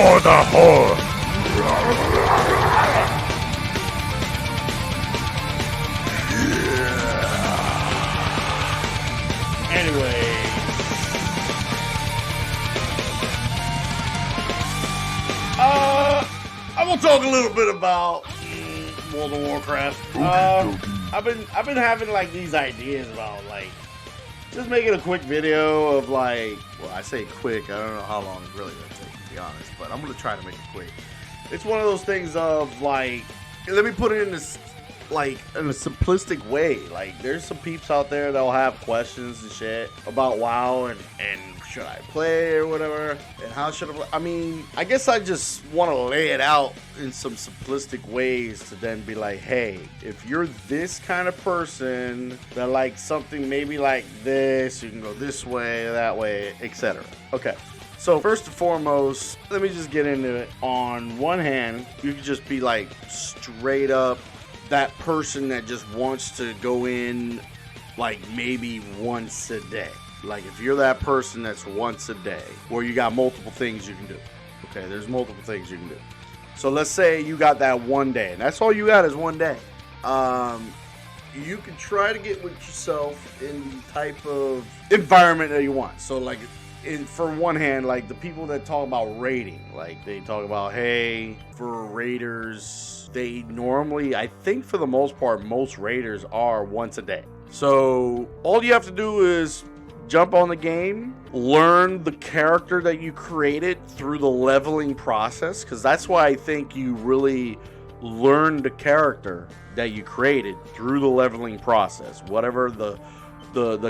for the Horde. Anyway. I'm gonna talk a little bit about World of Warcraft. I've been having like these ideas about like just making a quick video of like, well, I say quick, I don't know how long it's really gonna take, to be honest, but I'm gonna try to make it quick. It's one of those things of like, let me put it in this like in a simplistic way. Like, there's some peeps out there that'll have questions and shit about WoW and should I play or whatever, and how should I play? I mean, I guess I just want to lay it out in some simplistic ways to then be like, hey, if you're this kind of person that likes something maybe like this, you can go this way, that way, etc. Okay. So first and foremost, let me just get into it. On one hand, you can just be like straight up that person that just wants to go in like maybe once a day. Like, if you're that person that's once a day, where you got multiple things you can do. Okay, there's multiple things you can do. So let's say you got that one day, and that's all you got is one day. You can try to get with yourself in the type of environment that you want. So, like, for one hand, like the people that talk about raiding, like they talk about, hey, for raiders, they normally, I think for the most part, most raiders are once a day. So all you have to do is jump on the game, learn the character that you created through the leveling process, because that's why I think you really learn the character that you created through the leveling process, whatever the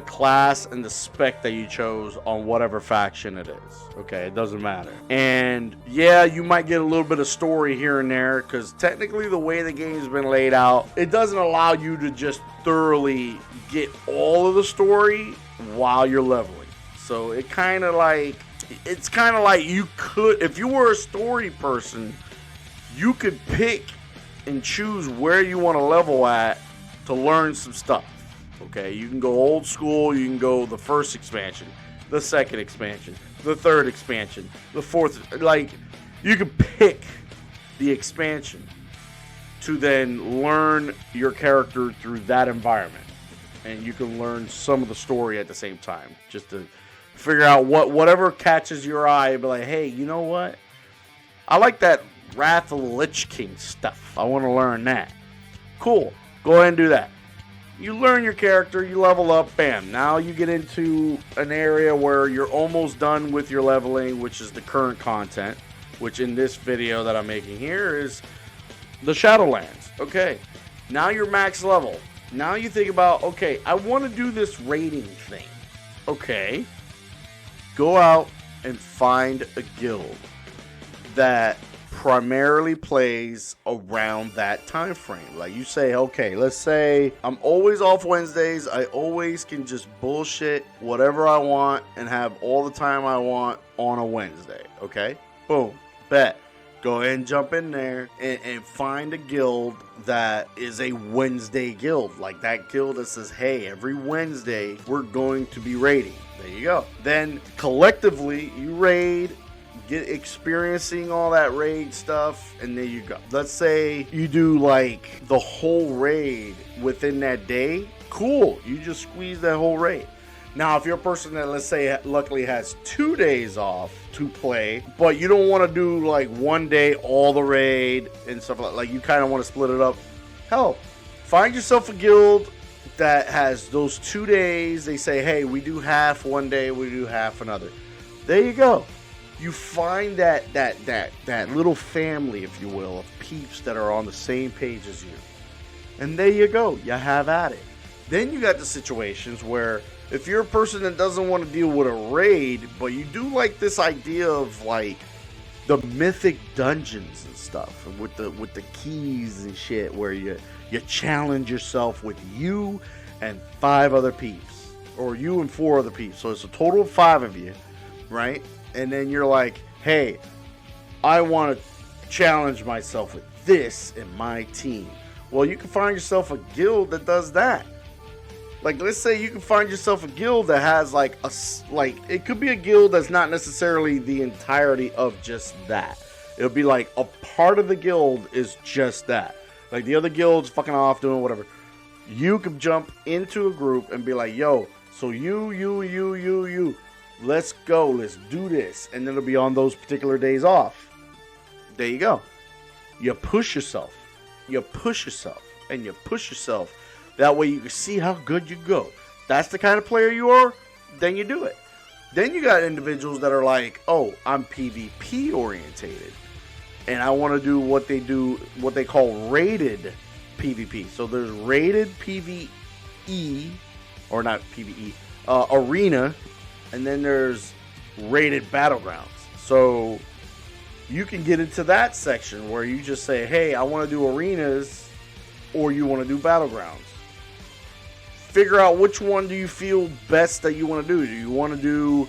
class and the spec that you chose on whatever faction it is. Okay, it doesn't matter. And yeah, you might get a little bit of story here and there, because technically the way the game's been laid out, it doesn't allow you to just thoroughly get all of the story while you're leveling. So it's kind of like you could, if you were a story person, you could pick and choose where you want to level at to learn some stuff. Okay, you can go old school, you can go the first expansion, the second expansion, the third expansion, the fourth, like, you can pick the expansion to then learn your character through that environment. And you can learn some of the story at the same time, just to figure out whatever catches your eye. Be like, hey, you know what? I like that Wrath of the Lich King stuff. I want to learn that. Cool. Go ahead and do that. You learn your character, you level up, bam. Now you get into an area where you're almost done with your leveling, which is the current content, which in this video that I'm making here is the Shadowlands. Okay, now you're max level. Now you think about, okay, I want to do this raiding thing. Okay, go out and find a guild that primarily plays around that time frame. Like, you say, okay, let's say I'm always off Wednesdays. I always can just bullshit whatever I want and have all the time I want on a Wednesday. Okay, boom, bet. Go ahead and jump in there and find a guild that is a Wednesday guild. Like that guild that says, hey, every Wednesday we're going to be raiding. There you go. Then collectively you raid, get experiencing all that raid stuff, and there you go. Let's say you do like the whole raid within that day. Cool. You just squeeze that whole raid. Now, if you're a person that, let's say, luckily has 2 days off to play, but you don't want to do like one day all the raid and stuff like you kind of want to split it up, hell, find yourself a guild that has those 2 days. They say, hey, we do half one day, we do half another. There you go. You find that little family, if you will, of peeps that are on the same page as you. And there you go. You have at it. Then you got the situations where if you're a person that doesn't want to deal with a raid, but you do like this idea of like the mythic dungeons and stuff, and with the keys and shit, where you challenge yourself with you and 5 other peeps, or you and 4 other peeps. So it's a total of 5 of you, right? And then you're like, hey, I want to challenge myself with this in my team. Well, you can find yourself a guild that does that. Like, let's say you can find yourself a guild that has like it could be a guild that's not necessarily the entirety of just that. It'll be like a part of the guild is just that. Like the other guild's fucking off doing whatever. You can jump into a group and be like, yo, so you, let's go, let's do this. And then it'll be on those particular days off. There you go. You push yourself. You push yourself. And you push yourself. That way you can see how good you go. That's the kind of player you are, then you do it. Then you got individuals that are like, oh, I'm PvP orientated. And I want to do what they call rated PvP. So there's rated PvE, or not PvE, arena, and then there's rated battlegrounds. So you can get into that section where you just say, hey, I want to do arenas, or you want to do battlegrounds. Figure out which one do you feel best that you want to do. Do you want to do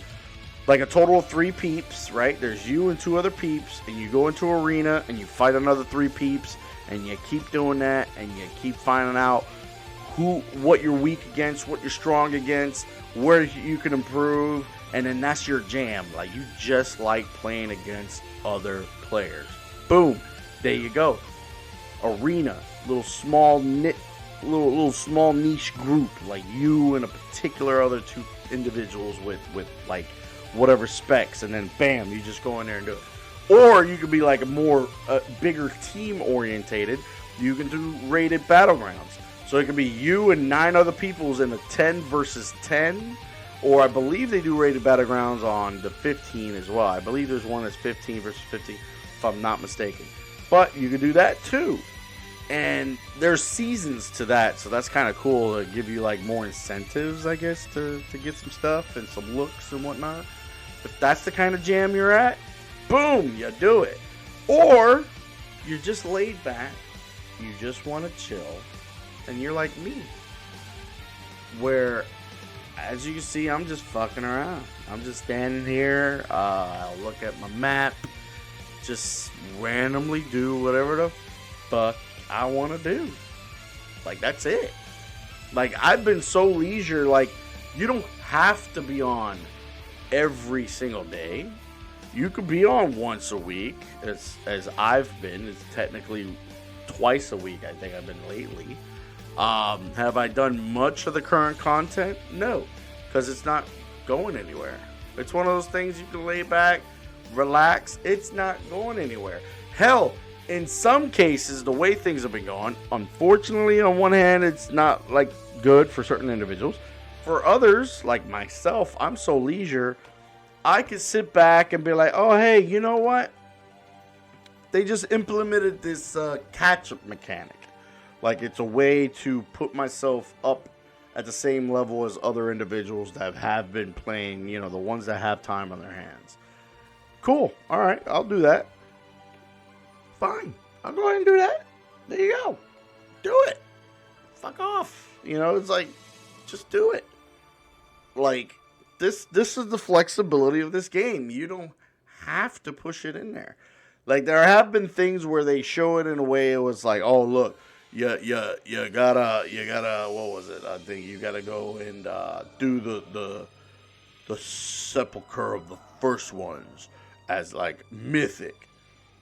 like a total of 3 peeps, right? There's you and 2 other peeps, and you go into arena and you fight another 3 peeps, and you keep doing that, and you keep finding out what you're weak against, what you're strong against, where you can improve, and then that's your jam. Like, you just like playing against other players. Boom, there you go. Arena, little small niche group, like you and a particular other 2 individuals with like whatever specs, and then bam, you just go in there and do it. Or you could be like a bigger team orientated. You can do rated battlegrounds. So it could be you and 9 other peoples in a 10 versus 10. Or I believe they do rated battlegrounds on the 15 as well. I believe there's one that's 15 versus 15, if I'm not mistaken. But you could do that too. And there's seasons to that, so that's kind of cool to give you like more incentives, I guess, to get some stuff and some looks and whatnot. If that's the kind of jam you're at, boom, you do it. Or you're just laid back, you just want to chill, and you're like me, where, as you can see, I'm just fucking around. I'm just standing here, I'll look at my map, just randomly do whatever the fuck I want to do. Like, that's it. Like, I've been so leisure, like, you don't have to be on every single day. You could be on once a week, as I've been. It's technically twice a week, I think I've been lately. Have I done much of the current content? No, because it's not going anywhere. It's one of those things you can lay back, relax. It's not going anywhere. Hell, in some cases, the way things have been going, unfortunately, on one hand, it's not like good for certain individuals. For others, like myself, I'm so leisure, I could sit back and be like, oh, hey, you know what? They just implemented this catch-up mechanic. Like, it's a way to put myself up at the same level as other individuals that have been playing, you know, the ones that have time on their hands. Cool. All right, I'll do that. Fine. I'll go ahead and do that. There you go. Do it. Fuck off. You know, it's like, just do it. Like, this is the flexibility of this game. You don't have to push it in there. Like, there have been things where they show it in a way it was like, oh, look, you gotta, what was it? I think you gotta go and do the sepulcher of the first ones as, like, mythic.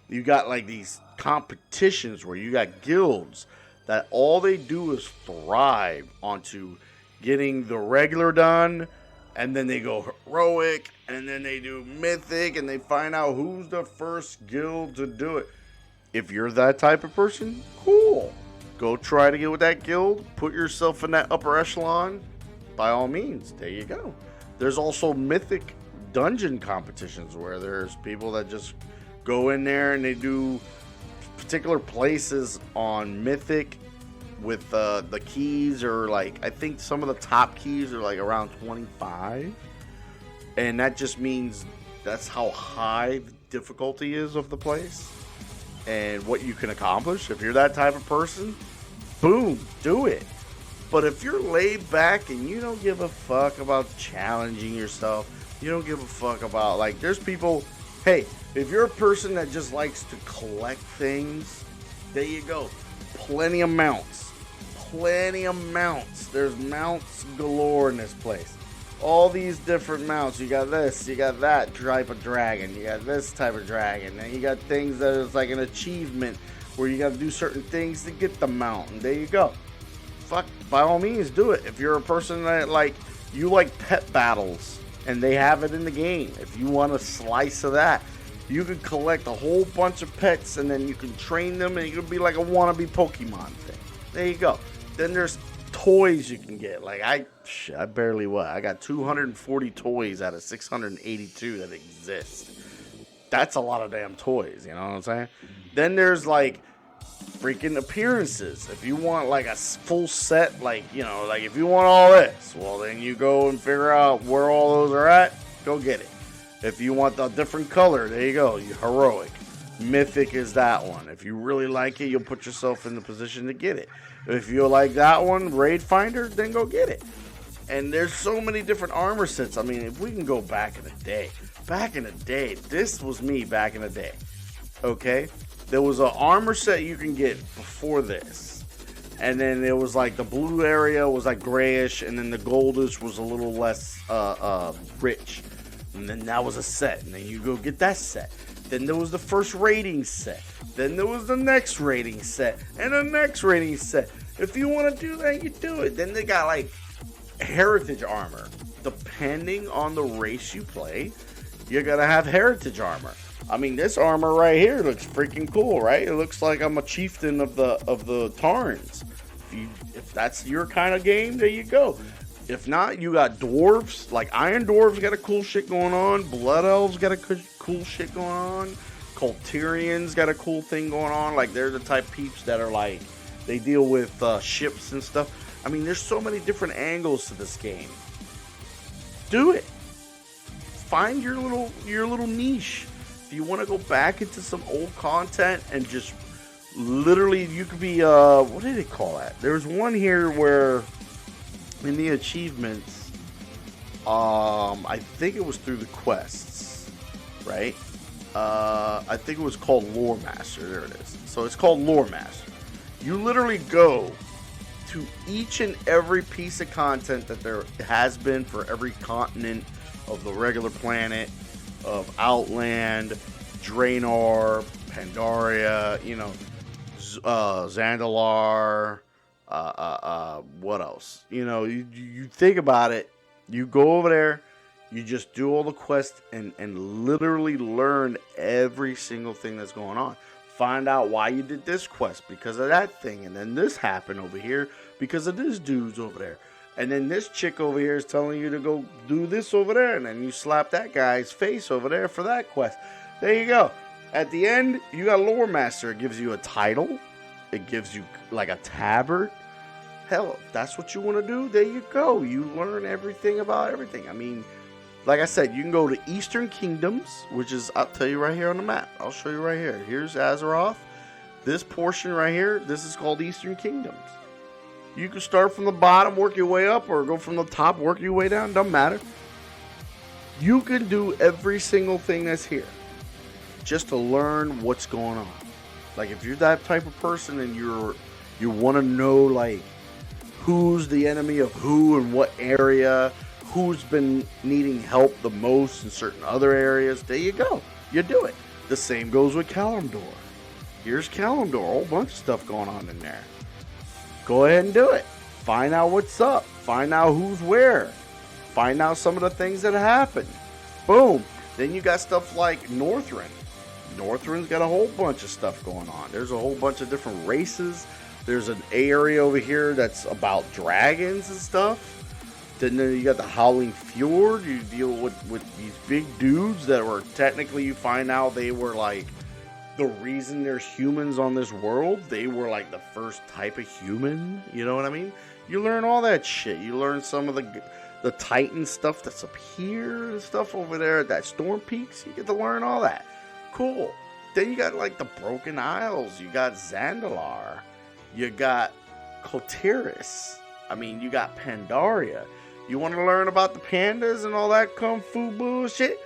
You got, like, these competitions where you got guilds that all they do is thrive onto getting the regular done, and then they go heroic, and then they do mythic, and they find out who's the first guild to do it. If you're that type of person, cool. Go try to get with that guild. Put yourself in that upper echelon. By all means, there you go. There's also mythic dungeon competitions where there's people that just go in there and they do particular places on mythic with the keys, or like, I think some of the top keys are like around 25, and that just means that's how high the difficulty is of the place and what you can accomplish. If you're that type of person, boom, do it. But if you're laid back and you don't give a fuck about challenging yourself, you don't give a fuck about, like, there's people, hey, if you're a person that just likes to collect things, there you go. Plenty of mounts, plenty of mounts. There's mounts galore in this place. All these different mounts. You got this, you got that type of dragon, you got this type of dragon, and you got things that is like an achievement where you got to do certain things to get the mount, and there you go. Fuck, by all means, do it. If you're a person that you like pet battles, and they have it in the game, if you want a slice of that, you can collect a whole bunch of pets, and then you can train them, and it could be like a wannabe Pokemon thing. There you go. Then there's toys you can get. Like I barely I got 240 toys out of 682 that exist. That's a lot of damn toys, you know what I'm saying? Then there's like freaking appearances. If you want like a full set, like, you know, like if you want all this, well then you go and figure out where all those are at, go get it. If you want the different color, there you go. You heroic. Mythic is that one. If you really like it, you'll put yourself in the position to get it. If you like that one, Raid Finder, then go get it. And there's so many different armor sets. I mean, if we can go back in the day, this was me back in the day. Okay? There was an armor set you can get before this. And then it was like the blue area was like grayish, and then the goldish was a little less rich. And then that was a set, and then you go get that set. Then there was the first rating set. Then there was the next rating set, and the next rating set. If you want to do that, you do it. Then they got like heritage armor. Depending on the race you play, you're gonna have heritage armor. I mean, this armor right here looks freaking cool, right? It looks like I'm a chieftain of the Tarns. If that's your kind of game, there you go. If not, you got dwarves. Like Iron Dwarves got a cool shit going on. Blood Elves got a cool shit going on. Quel'Serrarians got a cool thing going on. Like they're the type peeps that are like, they deal with ships and stuff. I mean, there's so many different angles to this game. Do it. Find your little niche. If you want to go back into some old content and just literally, you could be what did it call that? There's one here where in the achievements, I think it was through the quests, right? I think it was called Lore Master. There it is. So it's called Lore Master. You literally go to each and every piece of content that there has been for every continent of the regular planet, of Outland, Draenor, Pandaria, you know, Zandalar, what else? You know, you think about it, you go over there, you just do all the quests and literally learn every single thing that's going on. Find out why you did this quest because of that thing, and then this happened over here because of this dude's over there. And then this chick over here is telling you to go do this over there, and then you slap that guy's face over there for that quest. There you go. At the end, you got Lore Master. It gives you a title. It gives you like a tabard. Hell, if that's what you want to do, there you go. You learn everything about everything. I mean, like I said, you can go to Eastern Kingdoms, which is, I'll tell you right here on the map. I'll show you right here. Here's Azeroth. This portion right here, this is called Eastern Kingdoms. You can start from the bottom, work your way up, or go from the top, work your way down. Doesn't matter. You can do every single thing that's here just to learn what's going on. Like if you're that type of person and you want to know like who's the enemy of who and what area, who's been needing help the most in certain other areas, there you go. You do it. The same goes with Kalimdor. Here's Kalimdor, a whole bunch of stuff going on in there. Go ahead and do it. Find out what's up. Find out who's where. Find out some of the things that happen. Boom. Then you got stuff like Northrend. Northrend's got a whole bunch of stuff going on. There's a whole bunch of different races. There's an area over here that's about dragons and stuff. Then you got the Howling Fjord. You deal with these big dudes that were technically, you find out they were like the reason there's humans on this world. They were like the first type of human. You know what I mean? You learn all that shit. You learn some of the Titan stuff that's up here and stuff over there at that Storm Peaks. You get to learn all that. Cool. Then you got like the Broken Isles. You got Zandalar. You got Kotiris. I mean, you got Pandaria. You want to learn about the pandas and all that kung fu bullshit?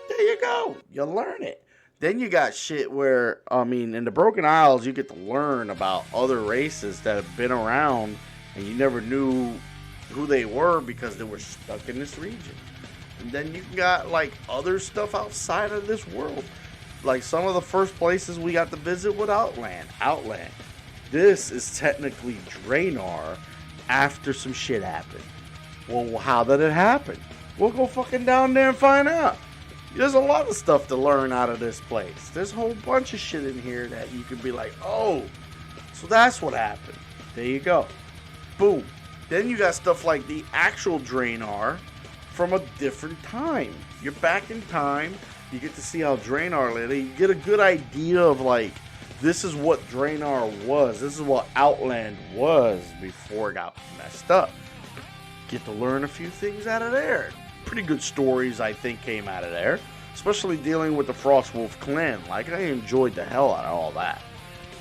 There you go. You learn it. Then you got shit where, I mean, in the Broken Isles, you get to learn about other races that have been around and you never knew who they were because they were stuck in this region. And then you got like other stuff outside of this world. Like some of the first places we got to visit with Outland. This is technically Draenor after some shit happened. Well, how did it happen? We'll go fucking down there and find out. There's a lot of stuff to learn out of this place. There's a whole bunch of shit in here that you could be like, oh, so that's what happened. There you go. Boom. Then you got stuff like the actual Draenor from a different time. You're back in time. You get to see how Draenor lived. You get a good idea of like, this is what Draenor was. This is what Outland was before it got messed up. Get to learn a few things out of there. Pretty good stories, I think, came out of there. Especially dealing with the Frostwolf clan. Like, I enjoyed the hell out of all that.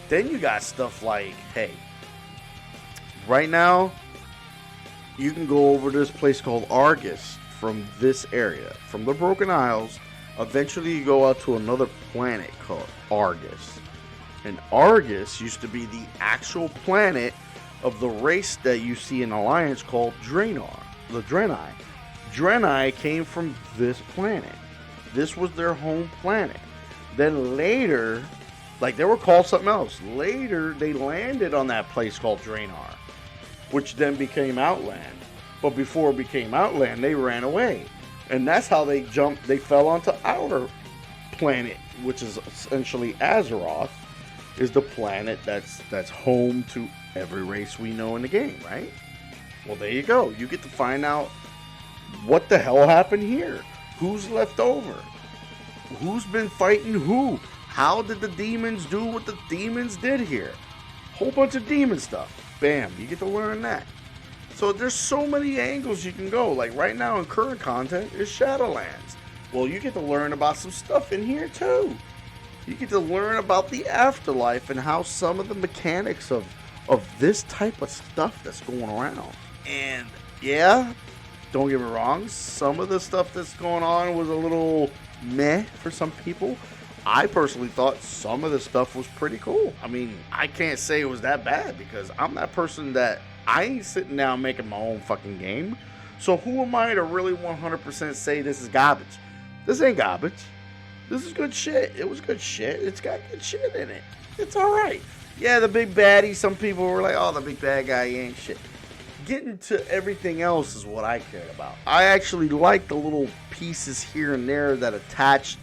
Then you got stuff like, hey, right now, you can go over to this place called Argus from this area. From the Broken Isles, eventually you go out to another planet called Argus. And Argus used to be the actual planet of the race that you see in Alliance called Draenor. The Draenei. Draenei came from this planet. This was their home planet. Then later, like they were called something else. Later, they landed on that place called Draenor, which then became Outland. But before it became Outland, they ran away. And that's how they jumped. They fell onto Outer Planet, which is essentially Azeroth, is the planet that's home to every race we know in the game, right? Well, there you go. You get to find out what the hell happened here. Who's left over? Who's been fighting who? How did the demons do what the demons did here? Whole bunch of demon stuff. Bam, you get to learn that. So there's so many angles you can go. Like right now in current content is Shadowlands. Well, you get to learn about some stuff in here too. You get to learn about the afterlife and how some of the mechanics of this type of stuff that's going around. And yeah, don't get me wrong, some of the stuff that's going on was a little meh for some people. I personally thought some of the stuff was pretty cool. I mean, I can't say it was that bad because I'm that person that I ain't sitting down making my own fucking game. So who am I to really 100% say this is garbage? This ain't garbage. This is good shit. It was good shit. It's got good shit in it. It's alright. Yeah, the big baddie, some people were like, oh, the big bad guy, he ain't shit. Getting to everything else is what I cared about. I actually like the little pieces here and there that attached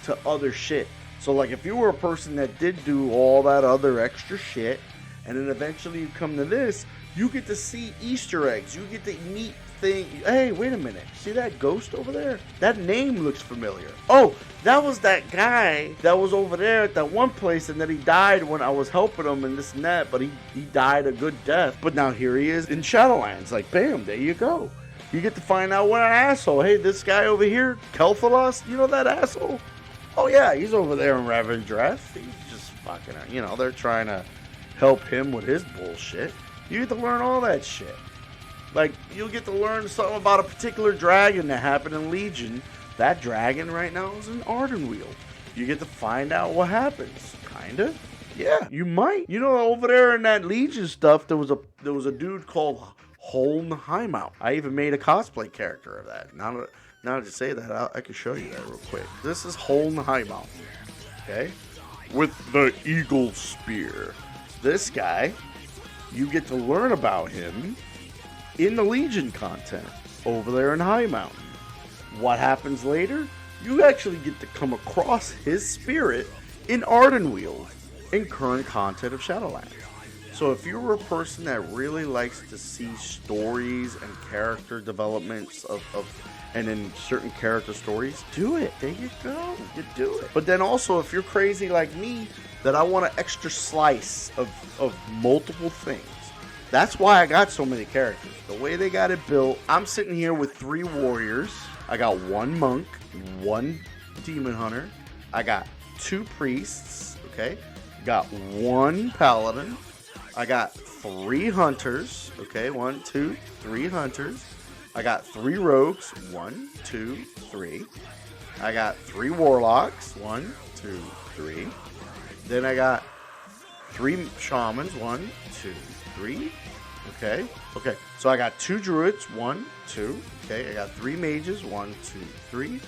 to other shit. So like if you were a person that did do all that other extra shit, and then eventually you come to this, you get to see Easter eggs. You get to meet things. Hey, wait a minute. See that ghost over there? That name looks familiar. Oh, that was that guy that was over there at that one place, and then he died when I was helping him and this and that, but he died a good death. But now here he is in Shadowlands. Like, bam, there you go. You get to find out what an asshole. Hey, this guy over here, Quel'Serrar, you know that asshole? Oh, yeah, he's over there in Ravendreth. He's just fucking, you know, they're trying to help him with his bullshit. You get to learn all that shit. Like, you'll get to learn something about a particular dragon that happened in Legion. That dragon right now is in Ardenweald. You get to find out what happens. Kinda. Yeah, you might. You know, over there in that Legion stuff, there was a dude called Holm Highmount. I even made a cosplay character of that. Now that you say that, I can show you that real quick. This is Holm Highmount. Okay? With the Eagle Spear. This guy, you get to learn about him in the Legion content over there in High Mountain. What happens later? You actually get to come across his spirit in Ardenweald in current content of Shadowlands. So if you're a person that really likes to see stories and character developments and in certain character stories, do it. There you go. You do it. But then also, if you're crazy like me, that I want an extra slice of multiple things. That's why I got so many characters. The way they got it built, I'm sitting here with 3 warriors. I got 1 monk, 1 demon hunter. I got 2 priests, okay? Got 1 paladin. I got 3 hunters, okay? 1, 2, 3 hunters. I got 3 rogues, 1, 2, 3. I got 3 warlocks, 1, 2, 3. Then I got 3 shamans. 1, 2, 3. Okay. Okay. So I got 2 druids. 1, 2. Okay. I got 3 mages. 1, 2, 3.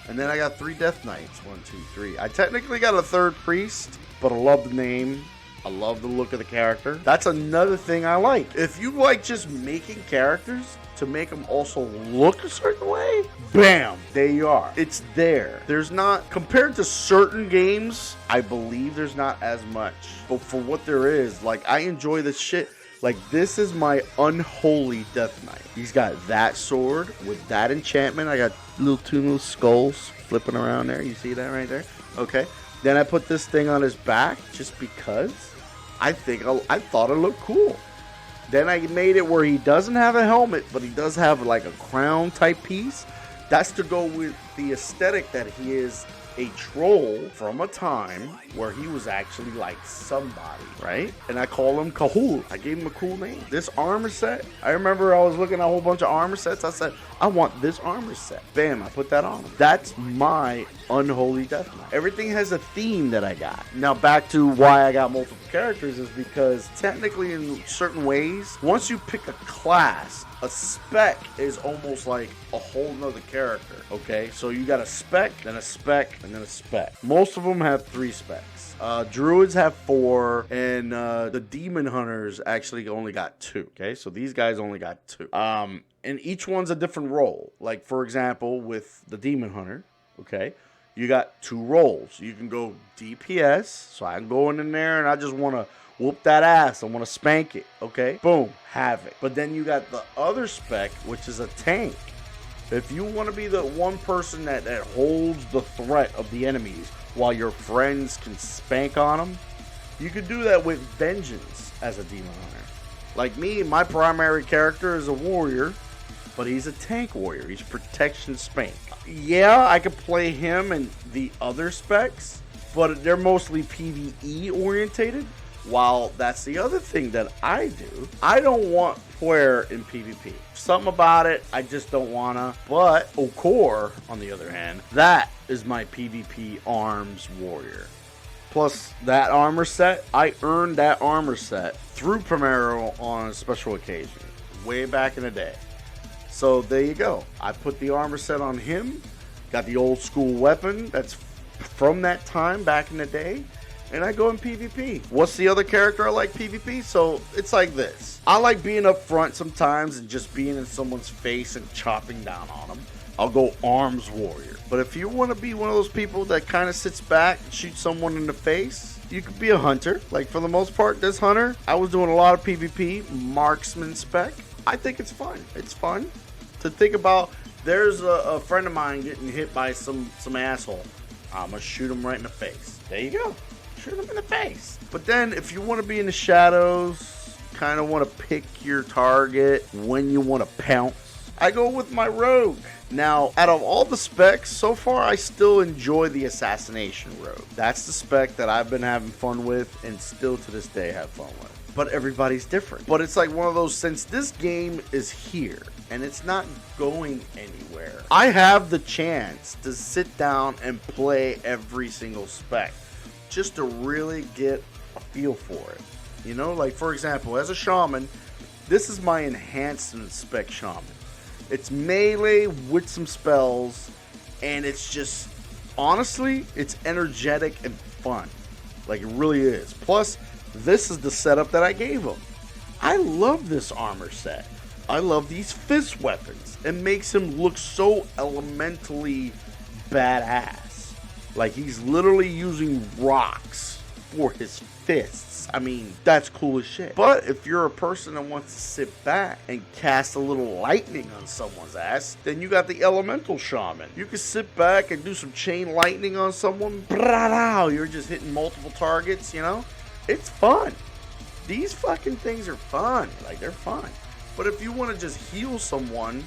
And then I got 3 death knights. 1, 2, 3. I technically got a 3rd priest, but I love the name. I love the look of the character. That's another thing I like. If you like just making characters to make them also look a certain way, bam, there you are. It's there. There's not, compared to certain games, I believe there's not as much. But for what there is, like, I enjoy this shit. Like, this is my unholy Death Knight. He's got that sword with that enchantment. I got two little skulls flipping around there. You see that right there? Okay. Then I put this thing on his back just because I thought it looked cool. Then I made it where he doesn't have a helmet, but he does have like a crown type piece. That's to go with the aesthetic that he is a troll from a time where he was actually like somebody, right? And I call him Kahul. I gave him a cool name. This armor set, I remember I was looking at a whole bunch of armor sets. I said, I want this armor set. Bam, I put that on him. That's my unholy Death Knight. Everything has a theme that I got. Now back to why I got multiple characters is because technically in certain ways, once you pick a class, a spec is almost like a whole nother character, okay? So you got a spec, then a spec, and then a spec. Most of them have 3 specs. Druids have 4, and the demon hunters actually only got 2, okay? So these guys only got 2. And each one's a different role. Like, for example, with the demon hunter, okay? You got 2 roles. You can go DPS, so I can go in there and I just want to whoop that ass. I want to spank it. Okay? Boom. Have it. But then you got the other spec, which is a tank. If you want to be the one person that holds the threat of the enemies while your friends can spank on them, you could do that with Vengeance as a demon hunter. Like me, my primary character is a warrior, but he's a tank warrior. He's protection spank. Yeah, I could play him and the other specs, but they're mostly PvE orientated. While that's the other thing that I do, I don't want Puermero in PvP. Something about it, I just don't wanna. But Okor, on the other hand, that is my PvP arms warrior. Plus that armor set, I earned that armor set through Puermero on a special occasion, way back in the day. So there you go. I put the armor set on him, got the old school weapon that's from that time back in the day, and I go in PvP. What's the other character I like PvP? So it's like this. I like being up front sometimes and just being in someone's face and chopping down on them. I'll go arms warrior. But if you want to be one of those people that kind of sits back and shoots someone in the face, you could be a hunter. Like for the most part, this hunter, I was doing a lot of PvP, marksman spec. I think it's fun. It's fun to think about. There's a friend of mine getting hit by some asshole. I'm going to shoot him right in the face. There you go. Shoot him in the face. But then if you want to be in the shadows, kind of want to pick your target when you want to pounce, I go with my rogue. Now, out of all the specs, so far I still enjoy the assassination rogue. That's the spec that I've been having fun with and still to this day have fun with. But everybody's different. But it's like one of those, since this game is here and it's not going anywhere, I have the chance to sit down and play every single spec just to really get a feel for it. You know, like for example, as a shaman, this is my enhancement spec shaman. It's melee with some spells, and it's just, honestly, it's energetic and fun. Like it really is. Plus, this is the setup that I gave him. I love this armor set. I love these fist weapons. It makes him look so elementally badass. Like he's literally using rocks for his fists. I mean, that's cool as shit. But if you're a person that wants to sit back and cast a little lightning on someone's ass, then you got the elemental shaman. You can sit back and do some chain lightning on someone. You're just hitting multiple targets, you know? It's fun. These fucking things are fun. Like, they're fun. But if you want to just heal someone,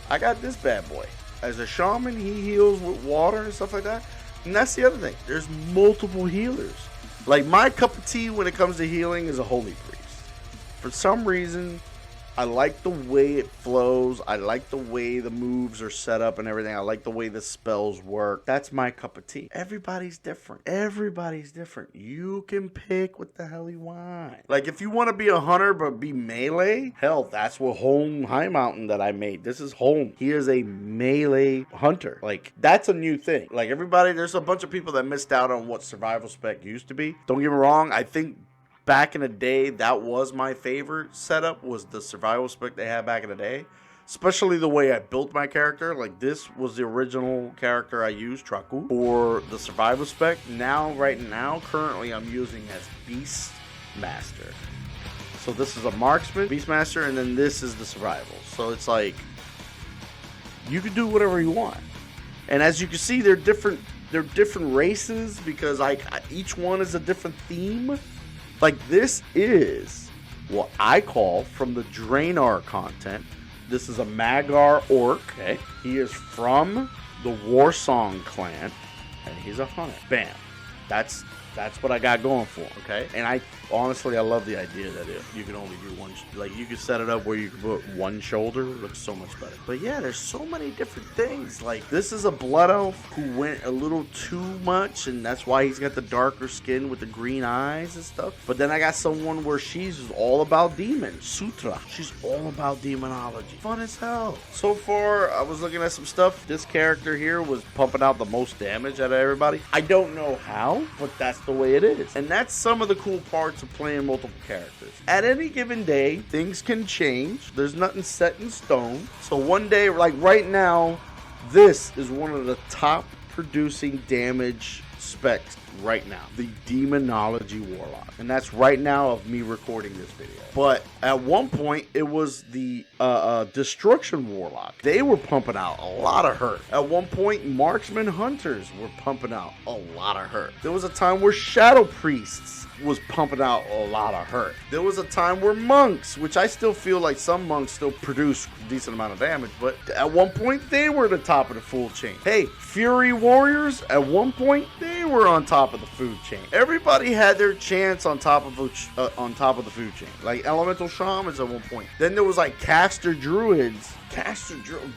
I got this bad boy. As a shaman, he heals with water and stuff like that. And that's the other thing. There's multiple healers. Like, my cup of tea when it comes to healing is a holy priest. For some reason, I like the way it flows. I like the way the moves are set up and everything. I like the way the spells work. That's my cup of tea. Everybody's different. Everybody's different. You can pick what the hell you want. Like, if you want to be a hunter but be melee, hell, that's what Home High Mountain that I made. This is Home. He is a melee hunter. Like, that's a new thing. Like, everybody, there's a bunch of people that missed out on what survival spec used to be. Don't get me wrong. I think back in the day, that was my favorite setup, was the survival spec they had back in the day. Especially the way I built my character. Like, this was the original character I used, Traku, for the survival spec. Now, right now, currently, I'm using as Beastmaster. So this is a marksman, Beastmaster, and then this is the survival. So it's like, you can do whatever you want. And as you can see, they're different races, because each one is a different theme. Like, this is what I call, from the Draenor content, this is a Magar orc. Okay, he is from the Warsong clan, and he's a hunter. Bam. That's what I got going for, okay? And I love the idea that you can only do one, like, you can set it up where you can put one shoulder. It looks so much better. But yeah, there's so many different things. Like, this is a blood elf who went a little too much, and that's why he's got the darker skin with the green eyes and stuff. But then I got someone where she's all about demons. Sutra. She's all about demonology. Fun as hell. So far, I was looking at some stuff. This character here was pumping out the most damage out of everybody. I don't know how, but that's the way it is. And that's some of the cool parts of playing multiple characters. At any given day, things can change. There's nothing set in stone. So one day, like right now, this is one of the top producing damage specs right now, the Demonology Warlock, and that's right now of me recording this video. But at one point it was the Destruction Warlock. They were pumping out a lot of hurt. At one point, Marksman Hunters were pumping out a lot of hurt. There was a time where Shadow Priests was pumping out a lot of hurt. There was a time where monks, which I still feel like some monks still produce a decent amount of damage, but at one point they were the top of the food chain. Hey, Fury Warriors, at one point they were on top of the food chain. Everybody had their chance on top of the food chain. Like Elemental Shamans at one point. Then there was like Caster Druids.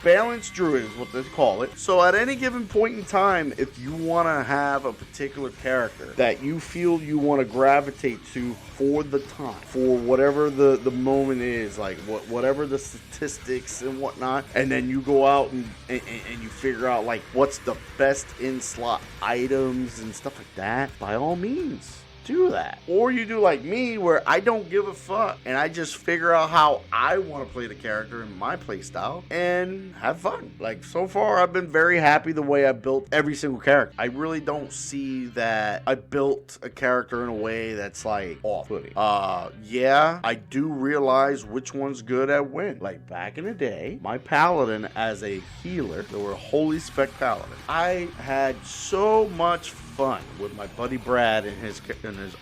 Balanced Druid is what they call it. So at any given point in time, if you want to have a particular character that you feel you want to gravitate to for the time, for whatever the moment is, like whatever the statistics and whatnot, and then you go out and you figure out like what's the best in slot items and stuff like that, by all means do that. Or you do like me, where I don't give a fuck and I just figure out how I want to play the character in my play style and have fun. Like, so far I've been very happy the way I built every single character. I really don't see that I built a character in a way that's like off-putting. Yeah, I do realize which one's good at when. Like back in the day, my paladin as a healer, there were holy spec paladin. I had so much fun with my buddy Brad and his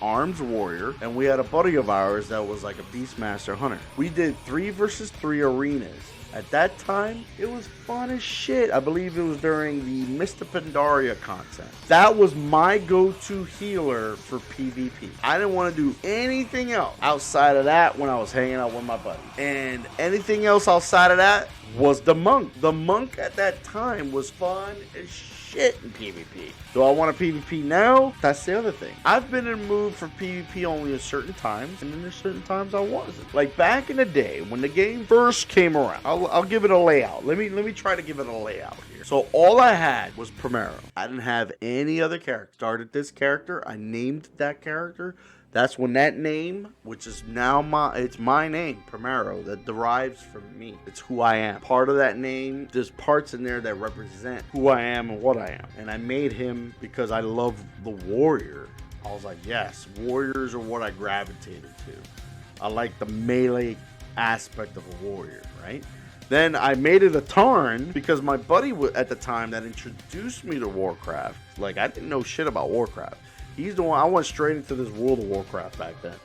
arms warrior, and we had a buddy of ours that was like a Beastmaster hunter. We did 3 versus 3 arenas. At that time, it was fun as shit. I believe it was during the Mr. Pandaria content. That was my go-to healer for PvP. I didn't want to do anything else outside of that when I was hanging out with my buddy. And anything else outside of that was the monk. The monk at that time was fun as shit in PvP. Do I want a PvP now? That's the other thing. I've been in a mood for PvP only at certain times, and then there's certain times I wasn't. Like back in the day when the game first came around, I'll give it a layout. Let me try to give it a layout here. So all I had was Puermero. I didn't have any other character. Started this character. I named that character. That's when that name, which is now my name, Puermero, that derives from me. It's who I am. Part of that name, there's parts in there that represent who I am and what I am. And I made him because I love the warrior. I was like, yes, warriors are what I gravitated to. I like the melee aspect of a warrior, right? Then I made it a Tarn because my buddy at the time that introduced me to Warcraft, like I didn't know shit about Warcraft. He's the one, I went straight into this World of Warcraft back then.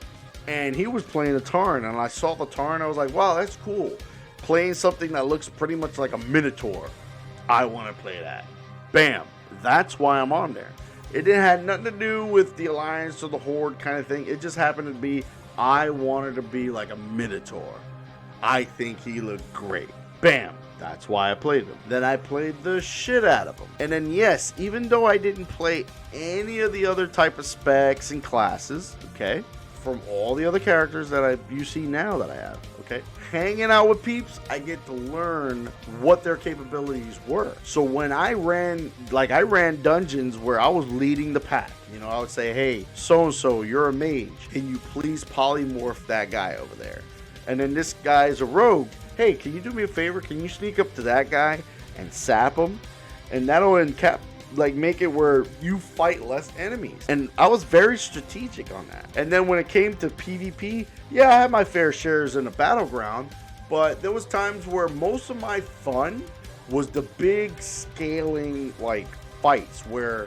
And he was playing a Tarn, and I saw the Tarn, I was like, wow, that's cool. Playing something that looks pretty much like a Minotaur. I want to play that. Bam. That's why I'm on there. It didn't have nothing to do with the Alliance or the Horde kind of thing. It just happened to be, I wanted to be like a Minotaur. I think he looked great. Bam. That's why I played him. Then I played the shit out of him. And then yes, even though I didn't play any of the other type of specs and classes, okay, from all the other characters that you see now that I have, okay, hanging out with peeps, I get to learn what their capabilities were. So when I ran dungeons where I was leading the pack. You know, I would say, hey, so-and-so, you're a mage. Can you please polymorph that guy over there? And then this guy's a rogue. Hey, can you do me a favor? Can you sneak up to that guy and sap him? And that'll make it where you fight less enemies. And I was very strategic on that. And then when it came to PvP, yeah, I had my fair shares in the battleground, but there was times where most of my fun was the big scaling like fights where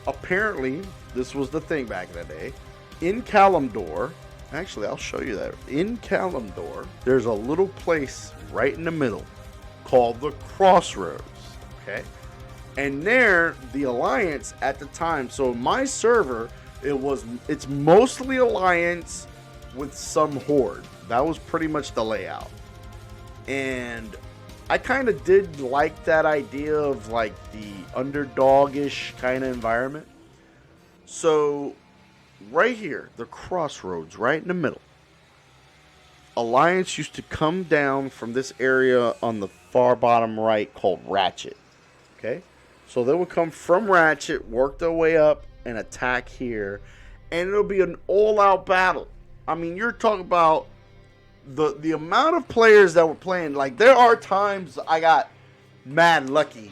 apparently this was the thing back in the day. In Kalimdor, actually, I'll show you that. In Kalimdor, there's a little place right in the middle called the Crossroads, okay? And there, the Alliance at the time, so my server, it's mostly Alliance with some Horde. That was pretty much the layout. And I kind of did like that idea of like the underdog-ish kind of environment. So right here, the Crossroads, right in the middle. Alliance used to come down from this area on the far bottom right called Ratchet. Okay? So they would come from Ratchet, work their way up, and attack here. And it'll be an all-out battle. I mean, you're talking about the amount of players that were playing. Like, there are times I got mad lucky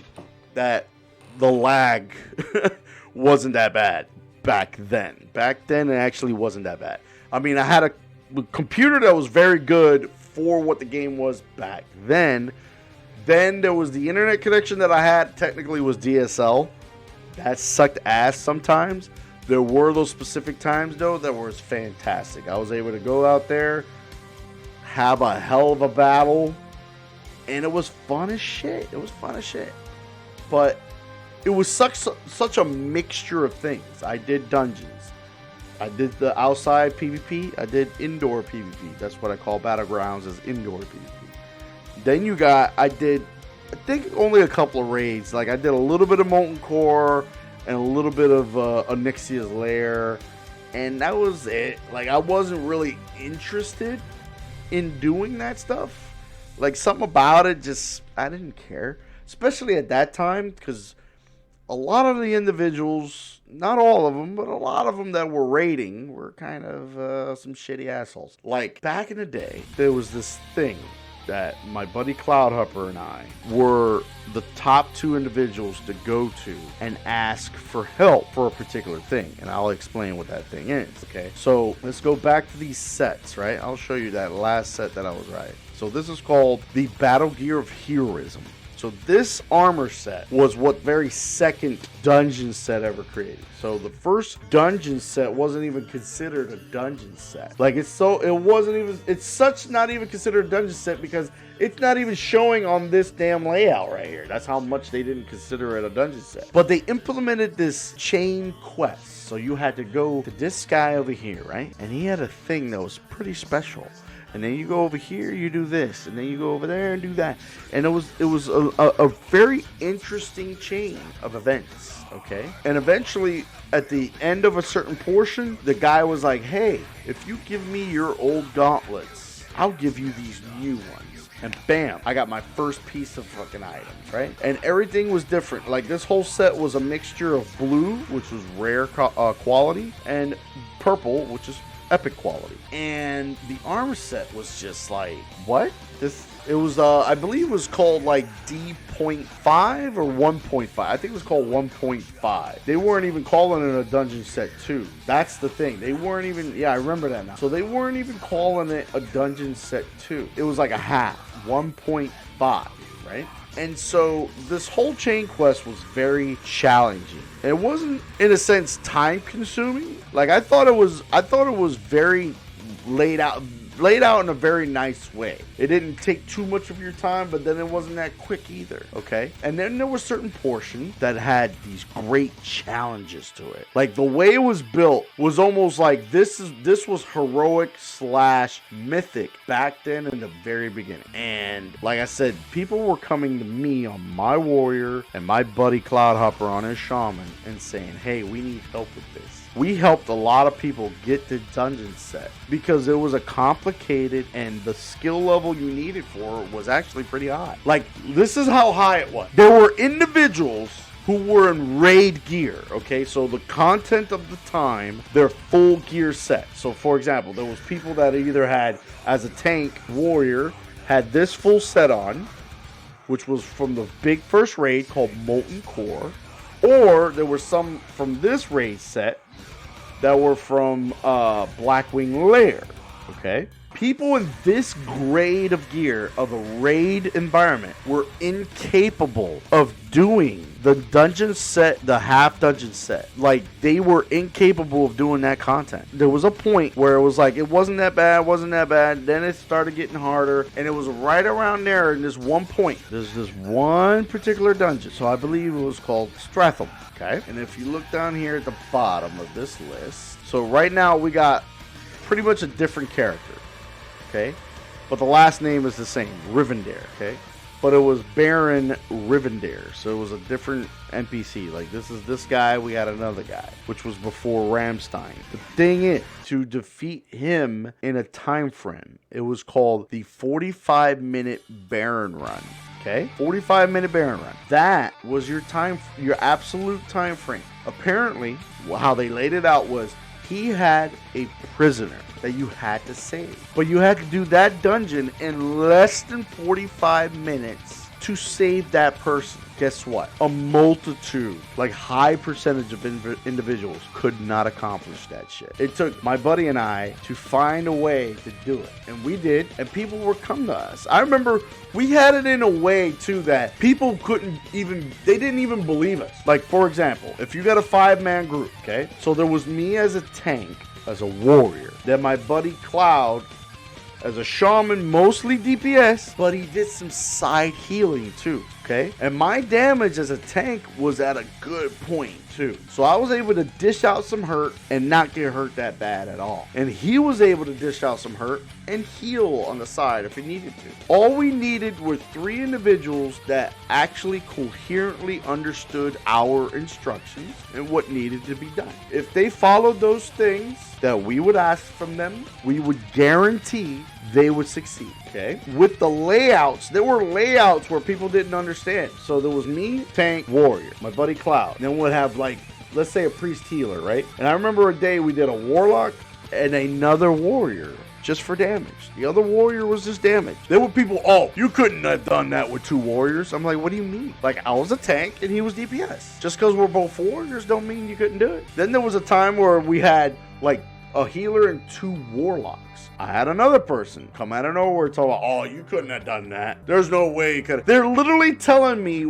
that the lag wasn't that bad. Back then, it actually wasn't that bad. I mean, I had a computer that was very good for what the game was back then. Then there was the internet connection that I had, technically was DSL. That sucked ass sometimes. There were those specific times, though, that was fantastic. I was able to go out there, have a hell of a battle, and it was fun as shit. But it was such a mixture of things. I did dungeons. I did the outside PvP. I did indoor PvP. That's what I call battlegrounds, is indoor PvP. Then I did, I think, only a couple of raids. Like, I did a little bit of Molten Core and a little bit of Onyxia's Lair. And that was it. Like, I wasn't really interested in doing that stuff. Like, something about it just, I didn't care. Especially at that time, because a lot of the individuals, not all of them, but a lot of them that were raiding were kind of some shitty assholes. Like, back in the day, there was this thing that my buddy Cloudhopper and I were the top two individuals to go to and ask for help for a particular thing. And I'll explain what that thing is, okay? So, let's go back to these sets, right? I'll show you that last set that I was riding. So, this is called the Battle Gear of Heroism. So this armor set was what very second dungeon set ever created. So the first dungeon set wasn't even considered a dungeon set. Like, it's such not even considered a dungeon set because it's not even showing on this damn layout right here. That's how much they didn't consider it a dungeon set. But they implemented this chain quest. So you had to go to this guy over here, right? And he had a thing that was pretty special. And then you go over here, you do this, and then you go over there and do that. And it was a very interesting chain of events, okay? And eventually, at the end of a certain portion, the guy was like, hey, if you give me your old gauntlets, I'll give you these new ones. And bam, I got my first piece of fucking items, right? And everything was different. Like, this whole set was a mixture of blue, which was rare quality, and purple, which is epic quality. And the armor set was just like, what? It was I believe it was called like D.5 or 1.5. I think it was called 1.5. They weren't even calling it a dungeon set 2. That's the thing. They weren't even, yeah, I remember that now. So they weren't even calling it a dungeon set 2. It was like a half, 1.5, right? And so this whole chain quest was very challenging. It wasn't, in a sense, time consuming. Like, I thought it was very laid out, laid out in a very nice way. It didn't take too much of your time, but then it wasn't that quick either, okay? And then there were certain portions that had these great challenges to it. Like the way it was built was almost like this was heroic / mythic back then in the very beginning. And like I said, people were coming to me on my warrior and my buddy Cloudhopper on his shaman and saying, hey, we need help with this. We helped a lot of people get the dungeon set because it was a complicated and the skill level you needed for it was actually pretty high. Like, this is how high it was. There were individuals who were in raid gear, okay? So the content of the time, their full gear set. So for example, there was people that either had, as a tank warrior, had this full set on, which was from the big first raid called Molten Core, or there were some from this raid set that were from Blackwing Lair, okay? People in this grade of gear of a raid environment were incapable of doing the dungeon set, the half dungeon set. Like, they were incapable of doing that content. There was a point where it was like, it wasn't that bad. Then it started getting harder, and it was right around there in this one point. There's this one particular dungeon, so I believe it was called Stratham, okay? And if you look down here at the bottom of this list, so right now we got pretty much a different character. Okay, but the last name is the same, Rivendare, okay? But it was Baron Rivendare, so it was a different NPC. Like, this is this guy, we had another guy, which was before Ramstein. The thing is, to defeat him in a time frame, it was called the 45-minute Baron Run. Okay, 45-minute Baron Run. That was your absolute time frame. Apparently, how they laid it out was he had a prisoner that you had to save. But you had to do that dungeon in less than 45 minutes to save that person. Guess what? A multitude, like high percentage of individuals could not accomplish that shit. It took my buddy and I to find a way to do it. And we did, and people would come to us. I remember we had it in a way too that people they didn't even believe us. Like, for example, if you got a 5-man group, okay? So there was me as a tank, as a warrior. Then my buddy Cloud as a shaman, mostly DPS, but he did some side healing too, okay? And my damage as a tank was at a good point too. So I was able to dish out some hurt and not get hurt that bad at all. And he was able to dish out some hurt and heal on the side if he needed to. All we needed were 3 individuals that actually coherently understood our instructions and what needed to be done. If they followed those things that we would ask from them, we would guarantee they would succeed, okay? With the layouts, there were layouts where people didn't understand. So there was me, tank, warrior, my buddy Cloud. Then we'd have, like, let's say a priest healer, right? And I remember a day we did a warlock and another warrior just for damage. The other warrior was just damage. There were people, oh, you couldn't have done that with 2 warriors. I'm like, what do you mean? Like, I was a tank and he was DPS. Just because we're both warriors don't mean you couldn't do it. Then there was a time where we had, like, a healer and 2 warlocks. I had another person come out of nowhere talking about, oh, you couldn't have done that. There's no way you could have. They're literally telling me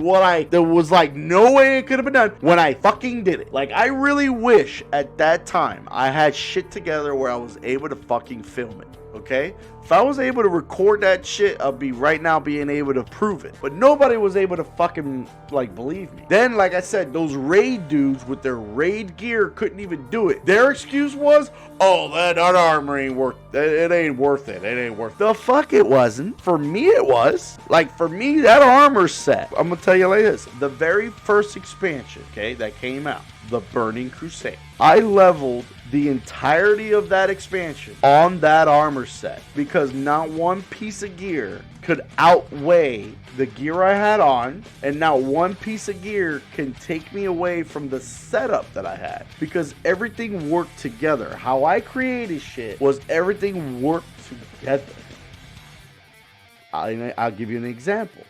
there was like no way it could have been done when I fucking did it. Like, I really wish at that time I had shit together where I was able to fucking film it. Okay? If I was able to record that shit, I'd be right now being able to prove it. But nobody was able to fucking, like, believe me. Then, like I said, those raid dudes with their raid gear couldn't even do it. Their excuse was, oh, that armor ain't worth it. It ain't worth it. It ain't worth it. The fuck it wasn't. For me, it was. Like, for me, that armor set, I'm gonna tell you like this. The very first expansion, okay, that came out, the Burning Crusade, I leveled the entirety of that expansion on that armor set because not one piece of gear could outweigh the gear I had on, and not one piece of gear can take me away from the setup that I had because everything worked together. How I created shit was everything worked together. I'll give you an example.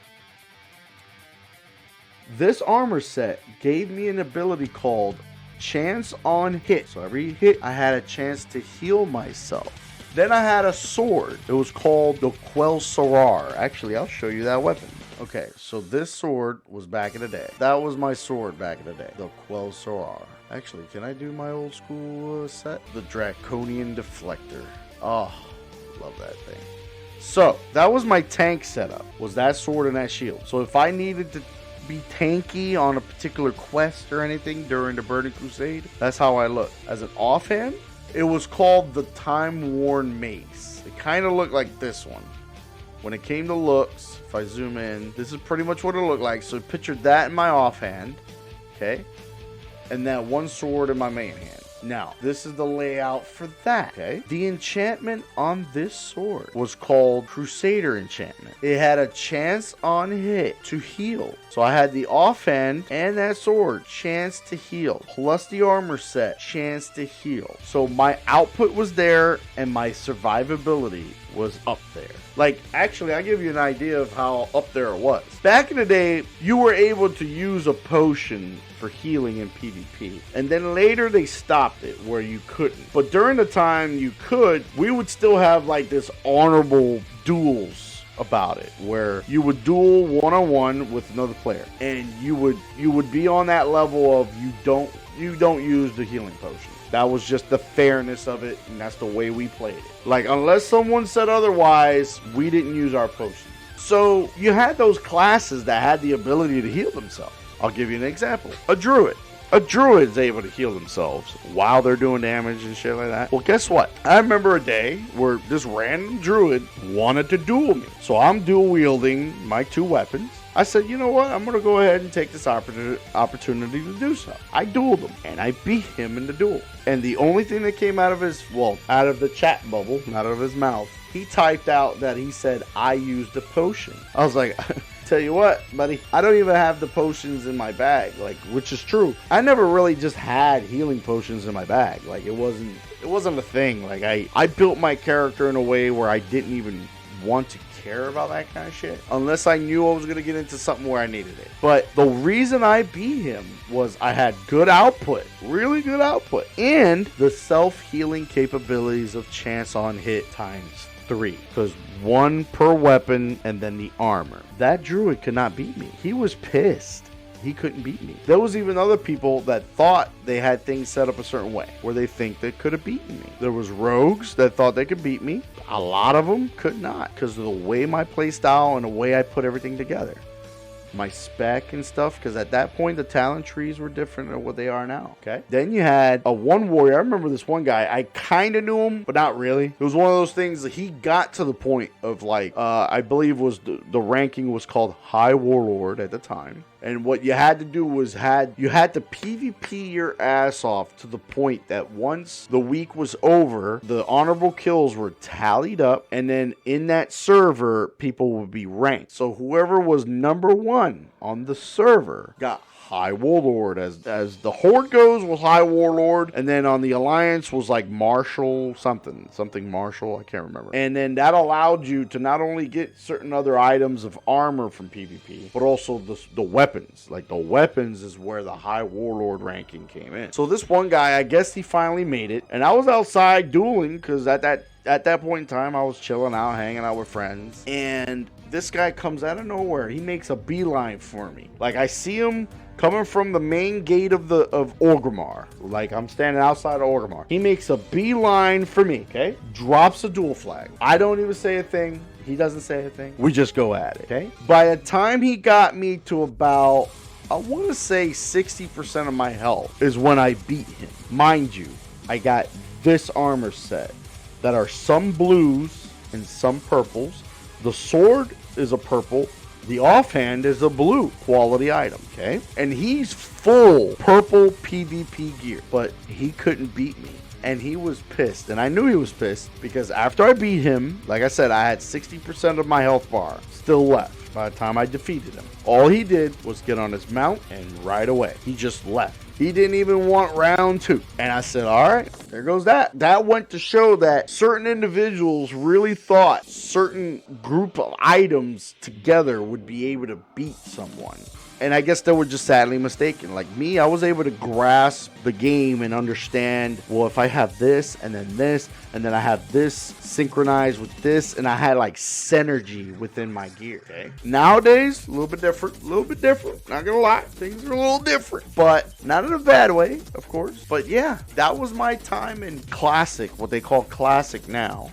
This armor set gave me an ability called Chance on Hit. So every hit, I had a chance to heal myself. Then I had a sword. It was called the Quel'Serrar. Actually, I'll show you that weapon. Okay, so this sword was back in the day. That was my sword back in the day. The Quel'Serrar. Actually, can I do my old school set? The Draconian Deflector. Oh, Love that thing. So that was my tank setup, was that sword and that shield. So if I needed to be tanky on a particular quest or anything during the Burning Crusade, that's how I looked. As an offhand, it was called the Time Worn Mace. It kind of looked like this one. When it came to looks, if I zoom in, this is pretty much what it looked like. So picture that in my offhand, okay? And that one sword in my main hand. Now, this is the layout for that, okay? The enchantment on this sword was called Crusader Enchantment. It had a chance on hit to heal. So I had the offhand and that sword, chance to heal. Plus the armor set, chance to heal. So my output was there and my survivability was up there. Like, actually, I'll give you an idea of how up there it was. Back in the day, you were able to use a potion for healing in PvP. And then later they stopped it where you couldn't. But during the time you could, we would still have like this honorable duels about it, where you would duel one-on-one with another player. And you would be on that level of you don't use the healing potion. That was just the fairness of it, and that's the way we played it. Like, unless someone said otherwise, we didn't use our potions. So you had those classes that had the ability to heal themselves. I'll give you an example. A druid. A druid's able to heal themselves while they're doing damage and shit like that. Well, guess what? I remember a day where this random druid wanted to duel me. So I'm dual wielding my two weapons. I said, you know what? I'm going to go ahead and take this opportunity to do so. I dueled him, and I beat him in the duel. And the only thing that came out of out of the chat bubble, not out of his mouth, he typed out that he said, I used a potion. I was like, tell you what, buddy, I don't even have the potions in my bag, like, which is true. I never really just had healing potions in my bag. Like, it wasn't a thing. Like, I built my character in a way where I didn't even want to care about that kind of shit unless I knew I was going to get into something where I needed it. But the reason I beat him was I had good output, really good output, and the self-healing capabilities of chance on hit times 3, because 1 per weapon and then the armor. That druid could not beat me. He was pissed. He couldn't beat me. There was even other people that thought they had things set up a certain way where they think they could have beaten me. There was rogues that thought they could beat me. A lot of them could not because of the way my playstyle and the way I put everything together. My spec and stuff, because at that point the talent trees were different than what they are now. Okay, then you had a one warrior. I remember this one guy, I kind of knew him but not really. It was one of those things that he got to the point of like I believe was the ranking was called High Warlord at the time. And what you had to do was you had to PvP your ass off to the point that once the week was over, the honorable kills were tallied up, and then in that server, people would be ranked. So whoever was number 1 on the server got High Warlord. As the Horde goes was High Warlord, and then on the Alliance was like Marshal something Marshal, I can't remember. And then that allowed you to not only get certain other items of armor from PvP, but also the weapons. Like the weapons is where the High Warlord ranking came in. So this one guy, I guess he finally made it, and I was outside dueling because at that point in time I was chilling out, hanging out with friends, and this guy comes out of nowhere. He makes a beeline for me. Like I see him coming from the main gate of Orgrimmar. Like I'm standing outside of Orgrimmar. He makes a beeline for me, okay? Drops a dual flag. I don't even say a thing. He doesn't say a thing. We just go at it, okay? By the time he got me to about, I want to say 60% of my health is when I beat him. Mind you, I got this armor set that are some blues and some purples. The sword is a purple. The offhand is a blue quality item, okay? And he's full purple PvP gear, but he couldn't beat me. And he was pissed. And I knew he was pissed because after I beat him, like I said, I had 60% of my health bar still left by the time I defeated him. All he did was get on his mount and ride away. He just left. He didn't even want round 2. And I said, all right, there goes that. That went to show that certain individuals really thought certain group of items together would be able to beat someone. And I guess they were just sadly mistaken. Like me, I was able to grasp the game and understand, well, if I have this, and then I have this synchronized with this, and I had like synergy within my gear, okay? Nowadays, a little bit different, not gonna lie, things are a little different, but not in a bad way, of course. But yeah, that was my time in Classic, what they call Classic now.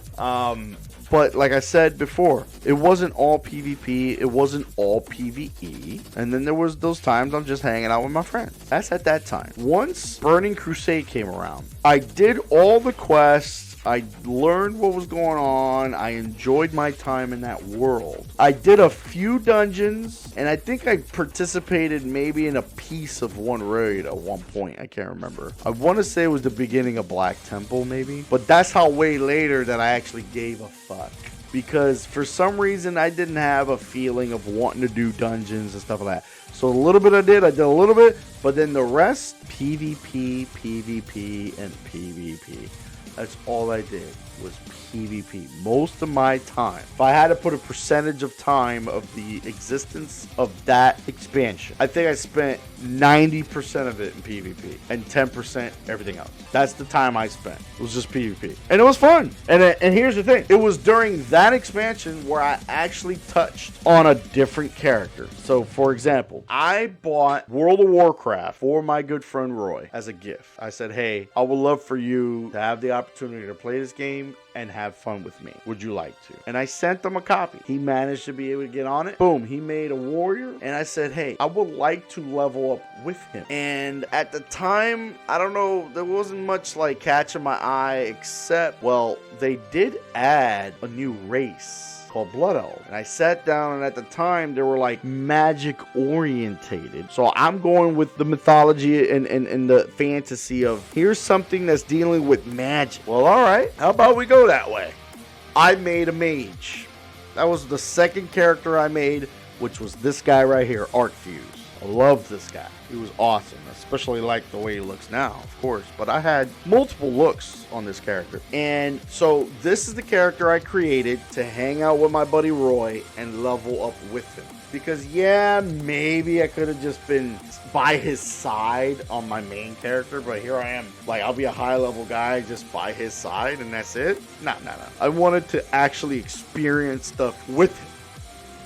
But like I said before, it wasn't all PvP, it wasn't all PvE, and then there was those times I'm just hanging out with my friends. That's at that time. Once Burning Crusade came around, I did all the quests, I learned what was going on, I enjoyed my time in that world. I did a few dungeons, and I think I participated maybe in a piece of one raid at one point, I can't remember. I want to say it was the beginning of Black Temple maybe, but that's how way later that I actually gave a fuck. Because for some reason I didn't have a feeling of wanting to do dungeons and stuff like that. So a little bit I did a little bit, but then the rest, PvP, PvP, and PvP. That's all I did was PvP most of my time. If I had to put a percentage of time of the existence of that expansion, I think I spent 90% of it in PvP and 10% everything else. That's the time I spent. It was just PvP. And it was fun. And here's the thing. It was during that expansion where I actually touched on a different character. So, for example, I bought World of Warcraft for my good friend Roy as a gift. I said, hey, I would love for you to have the opportunity to play this game and have fun with me. Would you like to? And I sent him a copy. He managed to be able to get on it. Boom, he made a warrior. And I said, hey, I would like to level up with him. And at the time, I don't know, there wasn't much like catching my eye except, well, they did add a new race called Blood Elf. And I sat down, and at the time, they were like magic orientated. So I'm going with the mythology and the fantasy of here's something that's dealing with magic. Well, all right. How about we go that way? I made a mage. That was the second character I made, which was this guy right here, Arcfuse. I love this guy. He was awesome. Especially like the way he looks now, of course. But I had multiple looks on this character. And so this is the character I created to hang out with my buddy Roy and level up with him. Because yeah, maybe I could have just been by his side on my main character. But here I am. Like, I'll be a high level guy just by his side and that's it. No. I wanted to actually experience stuff with him.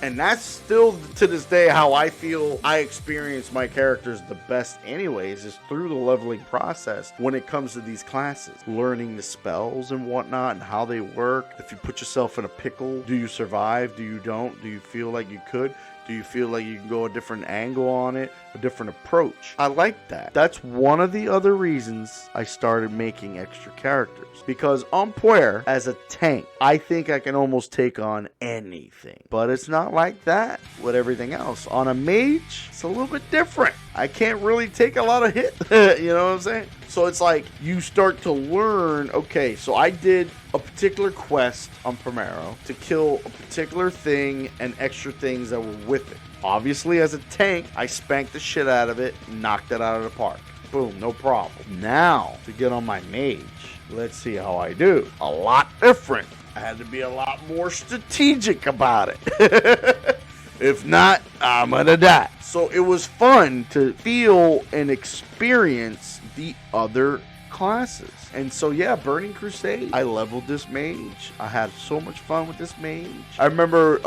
And that's still, to this day, how I feel I experience my characters the best anyways, is through the leveling process when it comes to these classes. Learning the spells and whatnot and how they work. If you put yourself in a pickle, do you survive? Do you don't? Do you feel like you could? Do you feel like you can go a different angle on it? A different approach? I like that. That's one of the other reasons I started making extra characters. Because on Puer, as a tank, I think I can almost take on anything. But it's not like that with everything else. On a mage, it's a little bit different. I can't really take a lot of hit. You know what I'm saying? So it's like you start to learn, okay, so I did a particular quest on Puermero to kill a particular thing and extra things that were with it. Obviously, as a tank, I spanked the shit out of it, knocked it out of the park. Boom, no problem. Now, to get on my mage, let's see how I do. A lot different. I had to be a lot more strategic about it. If not, I'm gonna die. So it was fun to feel and experience the other classes. And so yeah, Burning Crusade, I leveled this mage. I had so much fun with this mage. I remember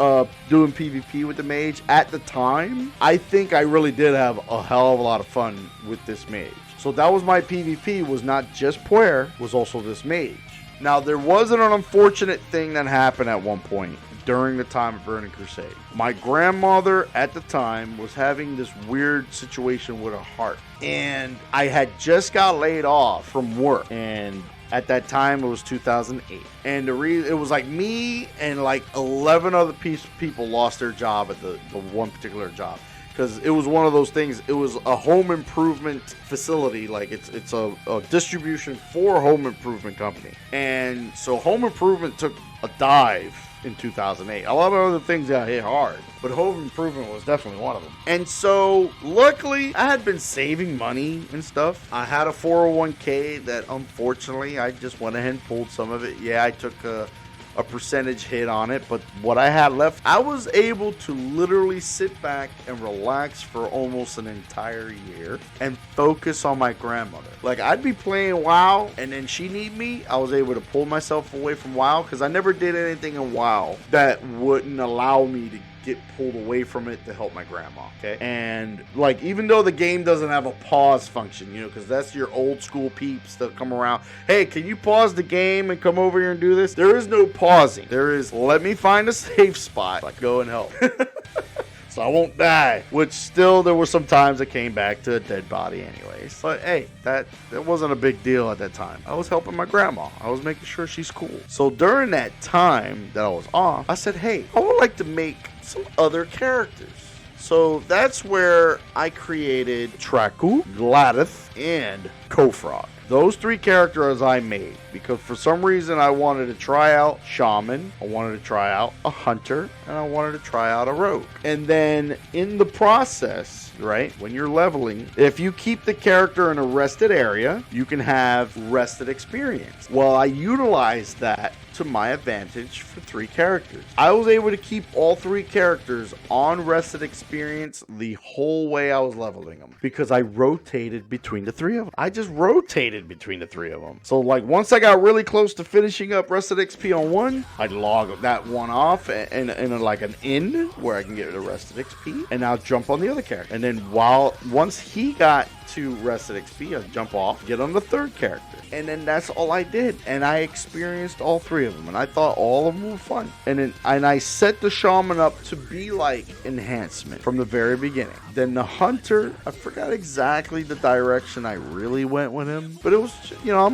doing PvP with the mage. At the time, I think I really did have a hell of a lot of fun with this mage. So that was my PvP, was not just Puer, was also this mage. Now there was an unfortunate thing that happened at one point during the time of Burning Crusade. My grandmother at the time was having this weird situation with her heart. And I had just got laid off from work. And at that time, it was 2008. And it was like me and like 11 other people lost their job at the one particular job. Because it was one of those things, it was a home improvement facility, like it's a distribution for a home improvement company. And so home improvement took a dive in 2008. A lot of other things got hit hard, but home improvement was definitely one of them. And so luckily I had been saving money and stuff. I had a 401k that unfortunately I just went ahead and pulled some of it. Yeah, I took a percentage hit on it, but what I had left, I was able to literally sit back and relax for almost an entire year and focus on my grandmother. Like, I'd be playing WoW and then she need me, I was able to pull myself away from WoW because I never did anything in WoW that wouldn't allow me to get pulled away from it to help my grandma, okay? And like, even though the game doesn't have a pause function, you know, because that's your old school peeps that come around, hey, can you pause the game and come over here and do this? There is no pausing. There is, let me find a safe spot, like, go and help. So I won't die. Which still, there were some times I came back to a dead body anyways. But hey, that wasn't a big deal at that time. I was helping my grandma. I was making sure she's cool. So during that time that I was off, I said, hey, I would like to make some other characters. So that's where I created Traku, Gladys, and Kofrog. Those 3 characters I made because for some reason I wanted to try out Shaman, I wanted to try out a Hunter, and I wanted to try out a Rogue. And then in the process, right, when you're leveling, if you keep the character in a rested area, you can have rested experience. Well, I utilized that to my advantage for 3 characters. I was able to keep all 3 characters on rested experience the whole way I was leveling them because I rotated between the 3 of them. I just rotated between the 3 of them. So like once I got really close to finishing up rested XP on one, I'd log that one off in like an inn where I can get the rested XP, and I'll jump on the other character. And then once he got to rested XP, I'd jump off, get on the 3rd character. And then that's all I did. And I experienced all 3 of them. And I thought all of them were fun. And I set the Shaman up to be like enhancement from the very beginning. Then the Hunter, I forgot exactly the direction I really went with him. But it was, you know,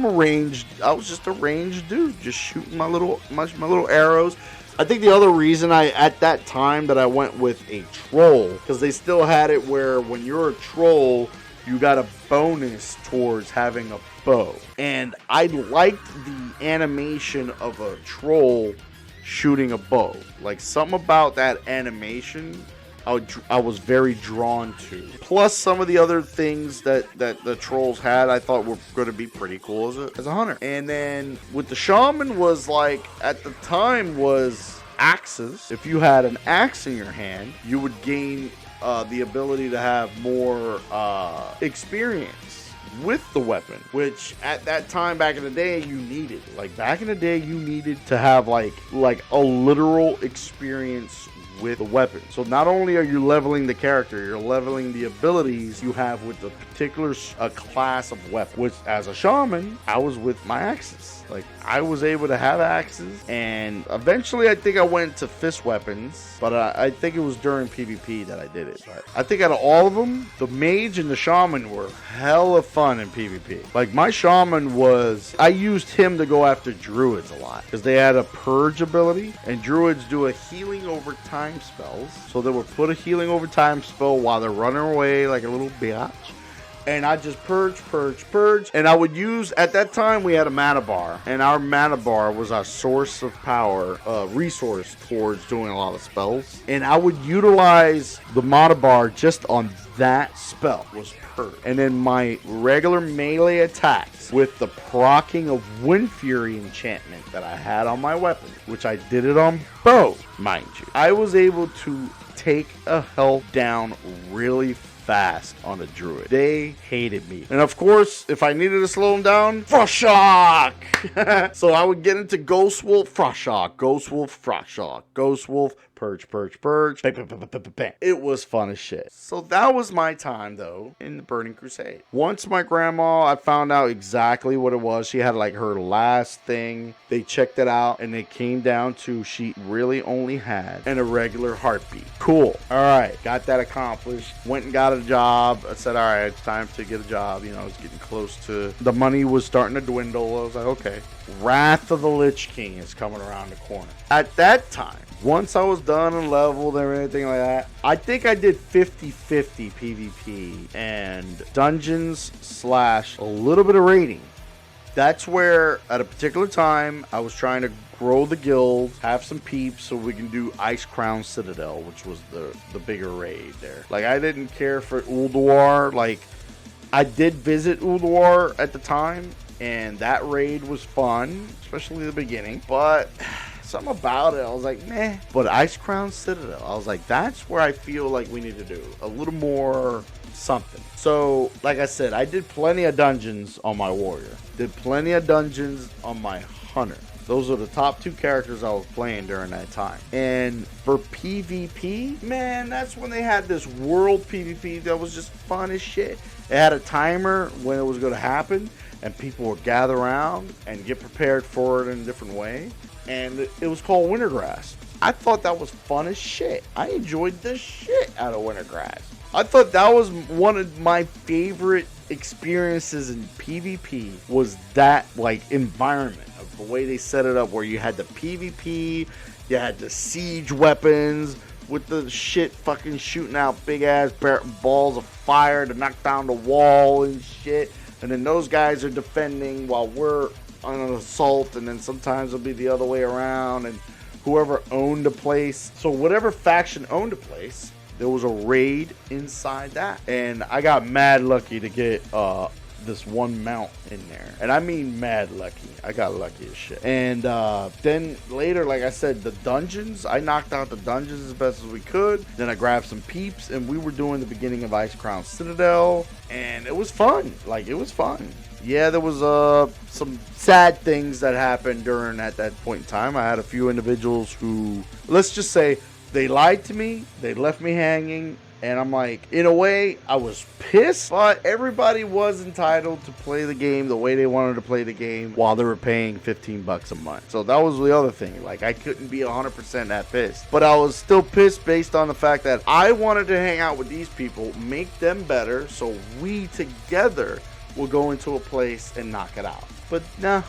I was just a ranged dude. Just shooting my little arrows. I think the other reason at that time that I went with a troll, because they still had it where when you're a troll, you got a bonus towards having a bow. And I liked the animation of a troll shooting a bow. Like something about that animation I was very drawn to. Plus some of the other things that the trolls had I thought were going to be pretty cool as a hunter. And then with the Shaman was like, at the time was axes. If you had an axe in your hand, you would gain the ability to have more experience with the weapon, which at that time back in the day you needed. Like back in the day you needed to have like a literal experience with the weapon. So not only are you leveling the character, you're leveling the abilities you have with the particular class of weapon. Which as a shaman, I was with my axes. Like I was able to have axes, and eventually I think I went to fist weapons, but I think it was during PvP that I did it. But I think out of all of them, the mage and the shaman were hella fun in PvP. Like my shaman I used him to go after druids a lot because they had a purge ability, and druids do a healing over time spells. So they would put a healing over time spell while they're running away like a little bitch. And I just purge. And I would use, at that time we had a mana bar. And our mana bar was our source of power, resource towards doing a lot of spells. And I would utilize the mana bar just on that spell, was purge. And then my regular melee attacks with the proccing of Wind Fury enchantment that I had on my weapon, which I did it on bow, mind you. I was able to take a health down really fast on a druid. They hated me. And of course, if I needed to slow them down, Frost Shock! So I would get into Ghost Wolf, Frost Shock, Ghost Wolf, Frost Shock, Ghost Wolf, purge. It was fun as shit. So that was my time though in the Burning Crusade. Once my grandma, I found out exactly what it was. She had like her last thing. They checked it out and it came down to she really only had an irregular heartbeat. Cool. All right. Got that accomplished. Went and got a job. I said, all right, it's time to get a job. You know, I was getting close to, the money was starting to dwindle. I was like, okay. Wrath of the Lich King is coming around the corner. At that time, once I was done and leveled and everything like that, I think I did 50-50 PvP and dungeons / a little bit of raiding. That's where, at a particular time, I was trying to grow the guild, have some peeps so we can do Ice Crown Citadel, which was the bigger raid there. Like, I didn't care for Ulduar. Like, I did visit Ulduar at the time, and that raid was fun, especially the beginning, but something about it, I was like, meh. But Ice Crown Citadel, I was like, that's where I feel like we need to do a little more something. So, like I said, I did plenty of dungeons on my warrior. Did plenty of dungeons on my hunter. Those are the top 2 characters I was playing during that time. And for PvP, man, that's when they had this world PvP that was just fun as shit. It had a timer when it was going to happen, and people would gather around and get prepared for it in a different way. And it was called Wintergrass. I thought that was fun as shit. I enjoyed the shit out of Wintergrass. I thought that was one of my favorite experiences in PvP, was that like environment of the way they set it up, where you had the PvP, you had the siege weapons with the shit fucking shooting out big ass balls of fire to knock down the wall and shit, and then those guys are defending while we're on an assault, and then sometimes it'll be the other way around, and whoever owned a place, so whatever faction owned a place, there was a raid inside that. And I got mad lucky to get this one mount in there. And I mean mad lucky. I got lucky as shit. And then later, like I said, the dungeons, I knocked out the dungeons as best as we could. Then I grabbed some peeps, and we were doing the beginning of Ice Crown Citadel. And it was fun. Like, it was fun. Yeah, there was some sad things that happened during at that point in time. I had a few individuals who, let's just say, they lied to me, they left me hanging, and I'm like, in a way, I was pissed, but everybody was entitled to play the game the way they wanted to play the game while they were paying $15 a month. So that was the other thing. Like, I couldn't be 100% that pissed, but I was still pissed based on the fact that I wanted to hang out with these people, make them better, so we together will go into a place and knock it out. But nah,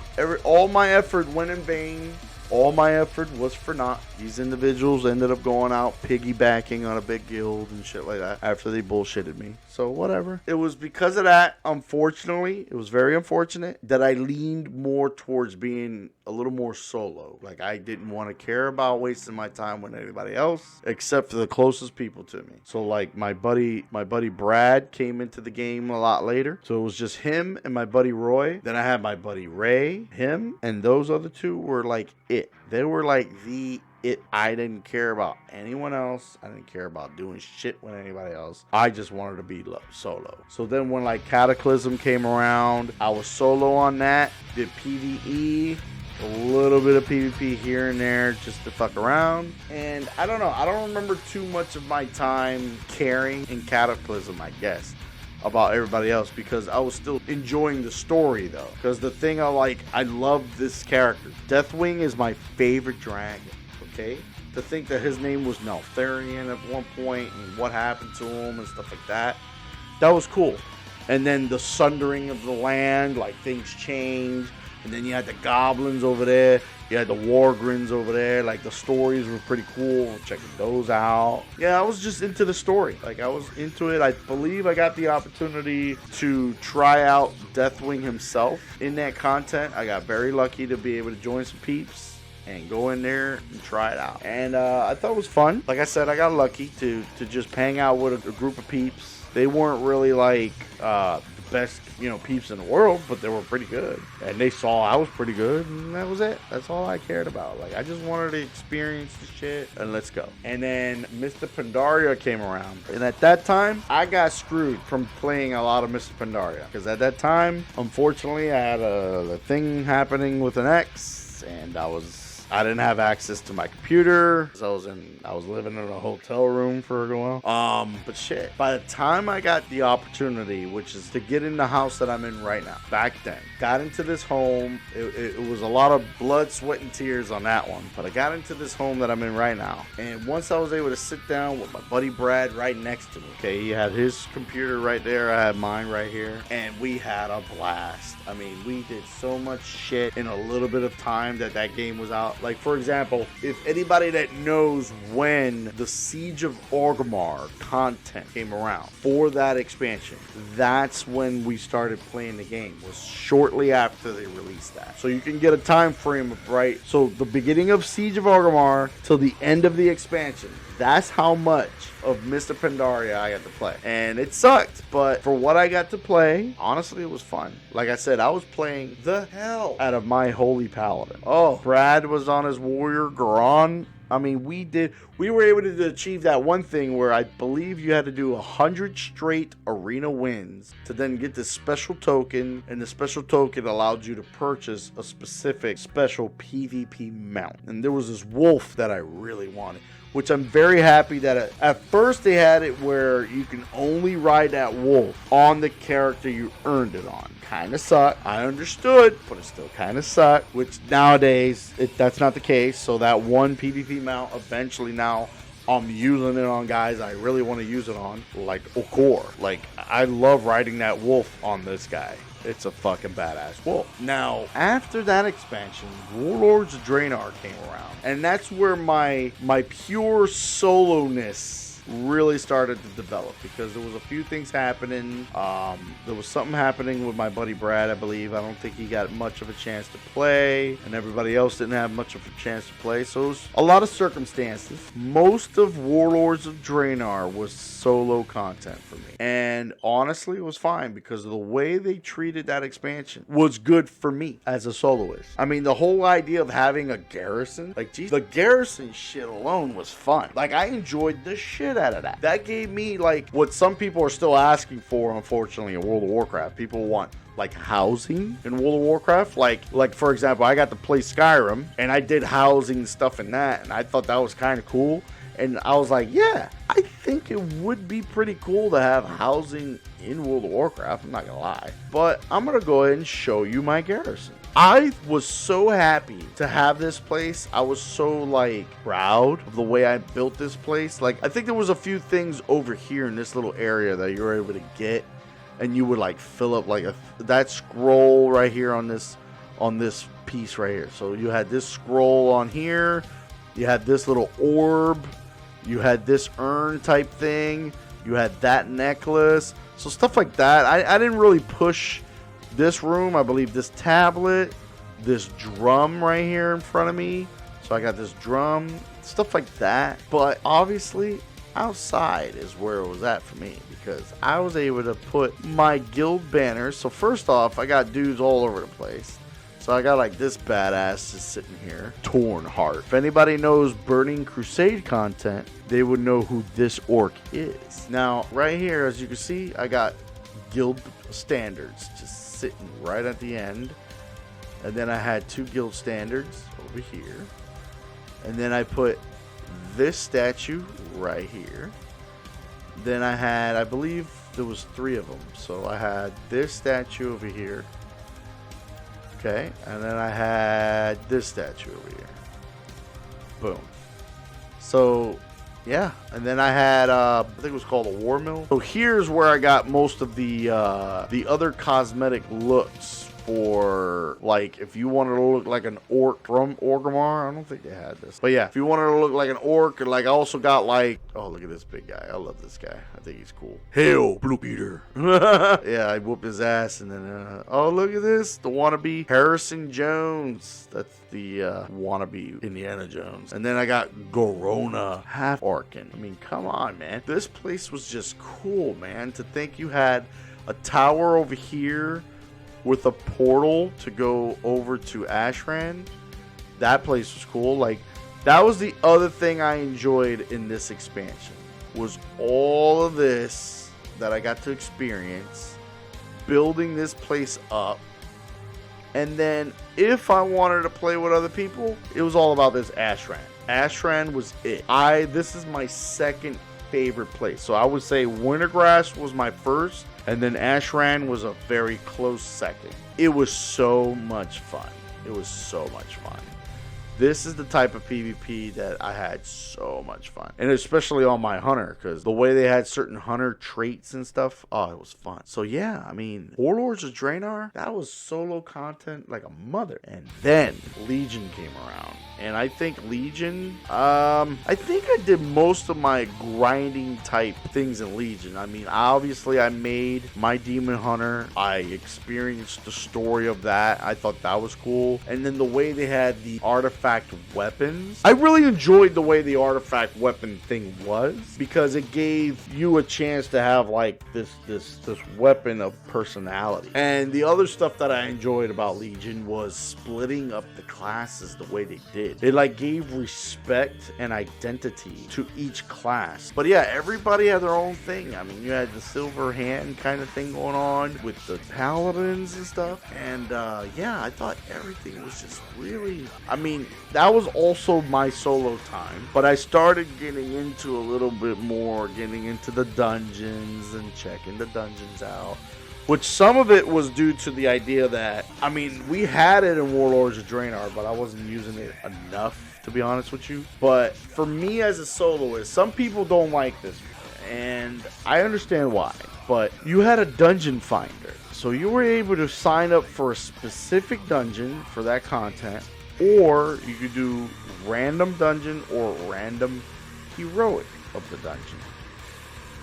all my effort went in vain. All my effort was for naught. These individuals ended up going out piggybacking on a big guild and shit like that after they bullshitted me. So whatever. It was because of that, unfortunately, it was very unfortunate that I leaned more towards being a little more solo. Like, I didn't want to care about wasting my time with anybody else except for the closest people to me. So like my buddy Brad came into the game a lot later. So it was just him and my buddy Roy. Then I had my buddy Ray, him, and those other 2 were like it. They were like the it. I didn't care about anyone else. I didn't care about doing shit with anybody else. I just wanted to be solo. So then when like Cataclysm came around, I was solo on that. Did PvE, a little bit of PvP here and there just to fuck around. And I don't know. I don't remember too much of my time caring in Cataclysm, I guess, about everybody else, because I was still enjoying the story though. Because the thing I love this character. Deathwing is my favorite dragon. Okay, to think that his name was Neltharion at one point and what happened to him and stuff like that, that was cool. And then the sundering of the land, like things changed. And then you had the goblins over there. You had the Wargrins over there. Like, the stories were pretty cool. Checking those out. Yeah, I was just into the story. Like, I was into it. I believe I got the opportunity to try out Deathwing himself in that content. I got very lucky to be able to join some peeps and go in there and try it out. And I thought it was fun. Like I said, I got lucky to just hang out with a group of peeps. They weren't really like best, peeps in the world, but they were pretty good. And they saw I was pretty good, and that was it. That's all I cared about. Like, I just wanted to experience the shit, and let's go. And then Mr. Pandaria came around. And at that time, I got screwed from playing a lot of Mr. Pandaria. Because at that time, unfortunately, I had a thing happening with an ex, and I didn't have access to my computer. So I was living in a hotel room for a while. But shit, by the time I got the opportunity, which is to get in the house that I'm in right now, back then, got into this home. It was a lot of blood, sweat, and tears on that one. But I got into this home that I'm in right now. And once I was able to sit down with my buddy Brad right next to me, okay, he had his computer right there. I had mine right here. And we had a blast. I mean, we did so much shit in a little bit of time that game was out. Like, for example, if anybody that knows when the Siege of Orgrimmar content came around for that expansion, that's when we started playing the game. It was shortly after they released that. So you can get a time frame of, right? So the beginning of Siege of Orgrimmar till the end of the expansion. That's how much of Mr. Pandaria I got to play. And it sucked, but for what I got to play, honestly, it was fun. Like I said, I was playing the hell out of my Holy Paladin. Oh, Brad was on his Warrior Garon. I mean, we were able to achieve that one thing where I believe you had to do 100 straight arena wins to then get this special token, and the special token allowed you to purchase a specific special PvP mount. And there was this wolf that I really wanted, which I'm very happy that at first they had it where you can only ride that wolf on the character you earned it on. Kind of sucked. I understood, but it still kind of sucked, which nowadays that's not the case. So that one PvP mount eventually now I'm using it on guys I really want to use it on, like Okor. Like, I love riding that wolf on this guy. It's a fucking badass wolf. Now, after that expansion, Warlords of Draenor came around. And that's where my pure solo-ness really started to develop, because there was a few things happening. There was something happening with my buddy Brad, I believe. I don't think he got much of a chance to play, and everybody else didn't have much of a chance to play. So it was a lot of circumstances. Most of Warlords of Draenor was solo content for me, and honestly it was fine, because of the way they treated that expansion was good for me as a soloist. I mean, the whole idea of having a garrison, like, geez, the garrison shit alone was fun. Like, I enjoyed the shit out of that. That gave me, like, what some people are still asking for, unfortunately, in World of Warcraft. People want, like, housing in World of Warcraft. Like for example, I got to play Skyrim, and I did housing stuff in that, and I thought that was kind of cool. And I was like, yeah, I think it would be pretty cool to have housing in World of Warcraft. I'm not gonna lie. But I'm gonna go ahead and show you my garrison. I was so happy to have this place. I was so, like, proud of the way I built this place. Like, I think there was a few things over here in this little area that you were able to get, and you would, like, fill up, like, that scroll right here on this piece right here. So you had this scroll on here, you had this little orb, you had this urn type thing, you had that necklace. So stuff like that. I didn't really push this room. I believe this tablet, this drum right here in front of me. So I got this drum, stuff like that. But obviously outside is where it was at for me, because I was able to put my guild banners. So first off, I got dudes all over the place. So I got, like, this badass just sitting here, Torn Heart. If anybody knows Burning Crusade content, they would know who this orc is. Now, right here, as you can see, I got guild standards just sitting right at the end. And then I had 2 guild standards over here. And then I put this statue right here. Then I had, I believe there was 3 of them. So I had this statue over here. Okay, and then I had this statue over here. Boom. So, yeah, and then I had, I think it was called a war mill. So here's where I got most of the other cosmetic looks for, like, if you wanted to look like an orc from Orgrimmar. I don't think they had this. But yeah, if you wanted to look like an orc, and, like, I also got, like, oh, look at this big guy. I love this guy. I think he's cool. Hail, Blue Peter. Yeah, I whoop his ass, and then, oh, look at this. The wannabe Harrison Jones. That's the wannabe Indiana Jones. And then I got Gorona half Orkin. I mean, come on, man. This place was just cool, man. To think you had a tower over here with a portal to go over to Ashran. That place was cool. Like, that was the other thing I enjoyed in this expansion, was all of this that I got to experience, building this place up. And then if I wanted to play with other people, it was all about this Ashran. Ashran was it. This is my second favorite place. So I would say Wintergrass was my first, and then Ashran was a very close second. It was so much fun. It was so much fun. This is the type of PvP that I had so much fun. And especially on my hunter, because the way they had certain hunter traits and stuff, oh, it was fun. So yeah, I mean, Warlords of Draenor, that was solo content like a mother. And then Legion came around. And I think Legion, I think I did most of my grinding type things in Legion. I mean, obviously I made my Demon Hunter. I experienced the story of that. I thought that was cool. And then the way they had the artifact artifact weapons. I really enjoyed the way the artifact weapon thing was, because it gave you a chance to have like this weapon of personality. And the other stuff that I enjoyed about Legion was splitting up the classes the way they did. It like gave respect and identity to each class. But yeah, everybody had their own thing. I mean, you had the silver hand kind of thing going on with the paladins and stuff. And yeah, I thought everything was just really, I mean, that was also my solo time, but I started getting into a little bit more, getting into the dungeons and checking the dungeons out, which some of it was due to the idea that, I mean, we had it in Warlords of Draenor, but I wasn't using it enough, to be honest with you. But for me as a soloist, some people don't like this, and I understand why, but you had a dungeon finder. So you were able to sign up for a specific dungeon for that content, or you could do random dungeon or random heroic of the dungeon.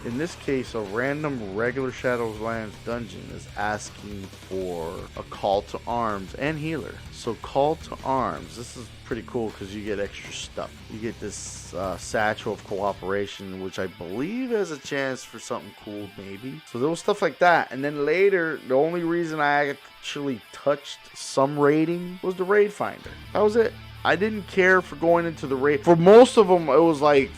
In this case, a random regular Shadowlands dungeon is asking for a call to arms and healer. So call to arms, this is pretty cool because you get extra stuff. You get this satchel of cooperation, which I believe has a chance for something cool maybe. So there was stuff like that. And then later, the only reason I actually touched some raiding was the raid finder. That was it. I didn't care for going into the raid. For most of them, it was like,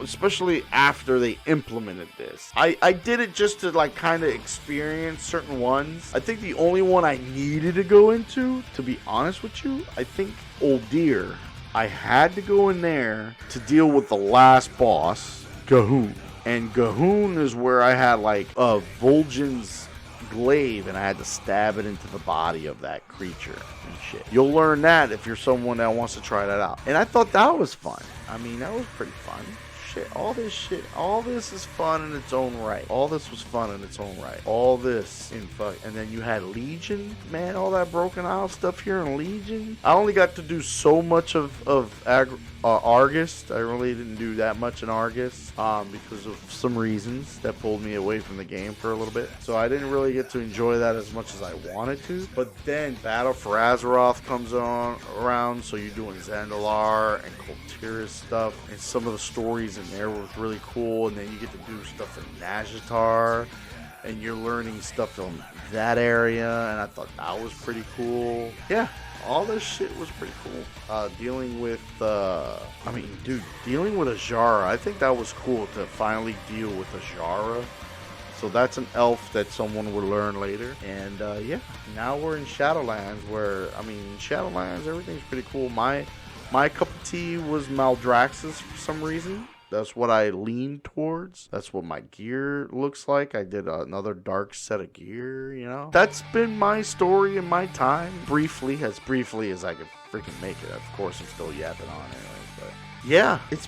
especially after they implemented this. I did it just to like kind of experience certain ones. I think the only one I needed to go into, to be honest with you, I think Old Deer. I had to go in there to deal with the last boss, Gahoon. And Gahoon is where I had like a Vol'jin's glaive, and I had to stab it into the body of that creature and shit. You'll learn that if you're someone that wants to try that out. And I thought that was fun. I mean, that was pretty fun. All this is fun in its own right. All this was fun in its own right. All this in fuck. And then you had Legion, man, all that Broken Isle stuff here in Legion. I only got to do so much of Argus. I really didn't do that much in Argus because of some reasons that pulled me away from the game for a little bit. So I didn't really get to enjoy that as much as I wanted to. But then Battle for Azeroth comes around, so you're doing Zandalar and Kultiris stuff, and some of the stories in there was really cool. And then you get to do stuff in Nazjatar, and you're learning stuff from that area, and I thought that was pretty cool. Yeah. All this shit was pretty cool. Dealing with, dealing with Azshara. I think that was cool to finally deal with Azshara. So that's an elf that someone will learn later. And yeah, now we're in Shadowlands, where, I mean, in Shadowlands, everything's pretty cool. My cup of tea was Maldraxxus for some reason. That's what I leaned towards. That's what my gear looks like. I did another dark set of gear, you know. That's been my story and my time. Briefly as I could freaking make it. Of course, I'm still yapping on anyways, but yeah, it's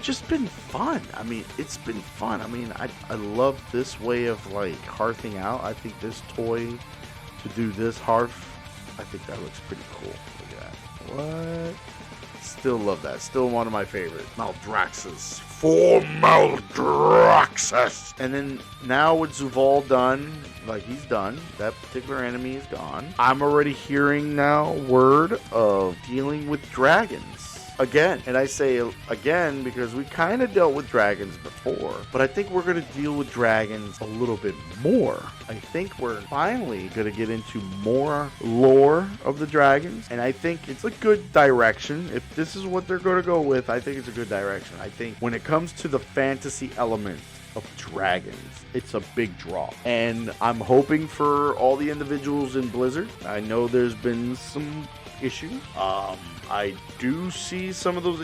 just been fun. I mean, it's been fun. I mean, I love this way of like hearthing out. I think this toy to do this hearth, I think that looks pretty cool. Look at that. What? Still love that. Still one of my favorite. Maldraxxus. For Maldraxxus. And then now with Zuvul done, like he's done, that particular enemy is gone. I'm already hearing now word of dealing with dragons again. And I say again because we kind of dealt with dragons before, but I think we're going to deal with dragons a little bit more. I think we're finally going to get into more lore of the dragons, and I think it's a good direction. If this is what they're going to go with, I think it's a good direction. I think when it comes to the fantasy element of dragons, it's a big draw, and I'm hoping for all the individuals in Blizzard. I know there's been some issues. I do see some of those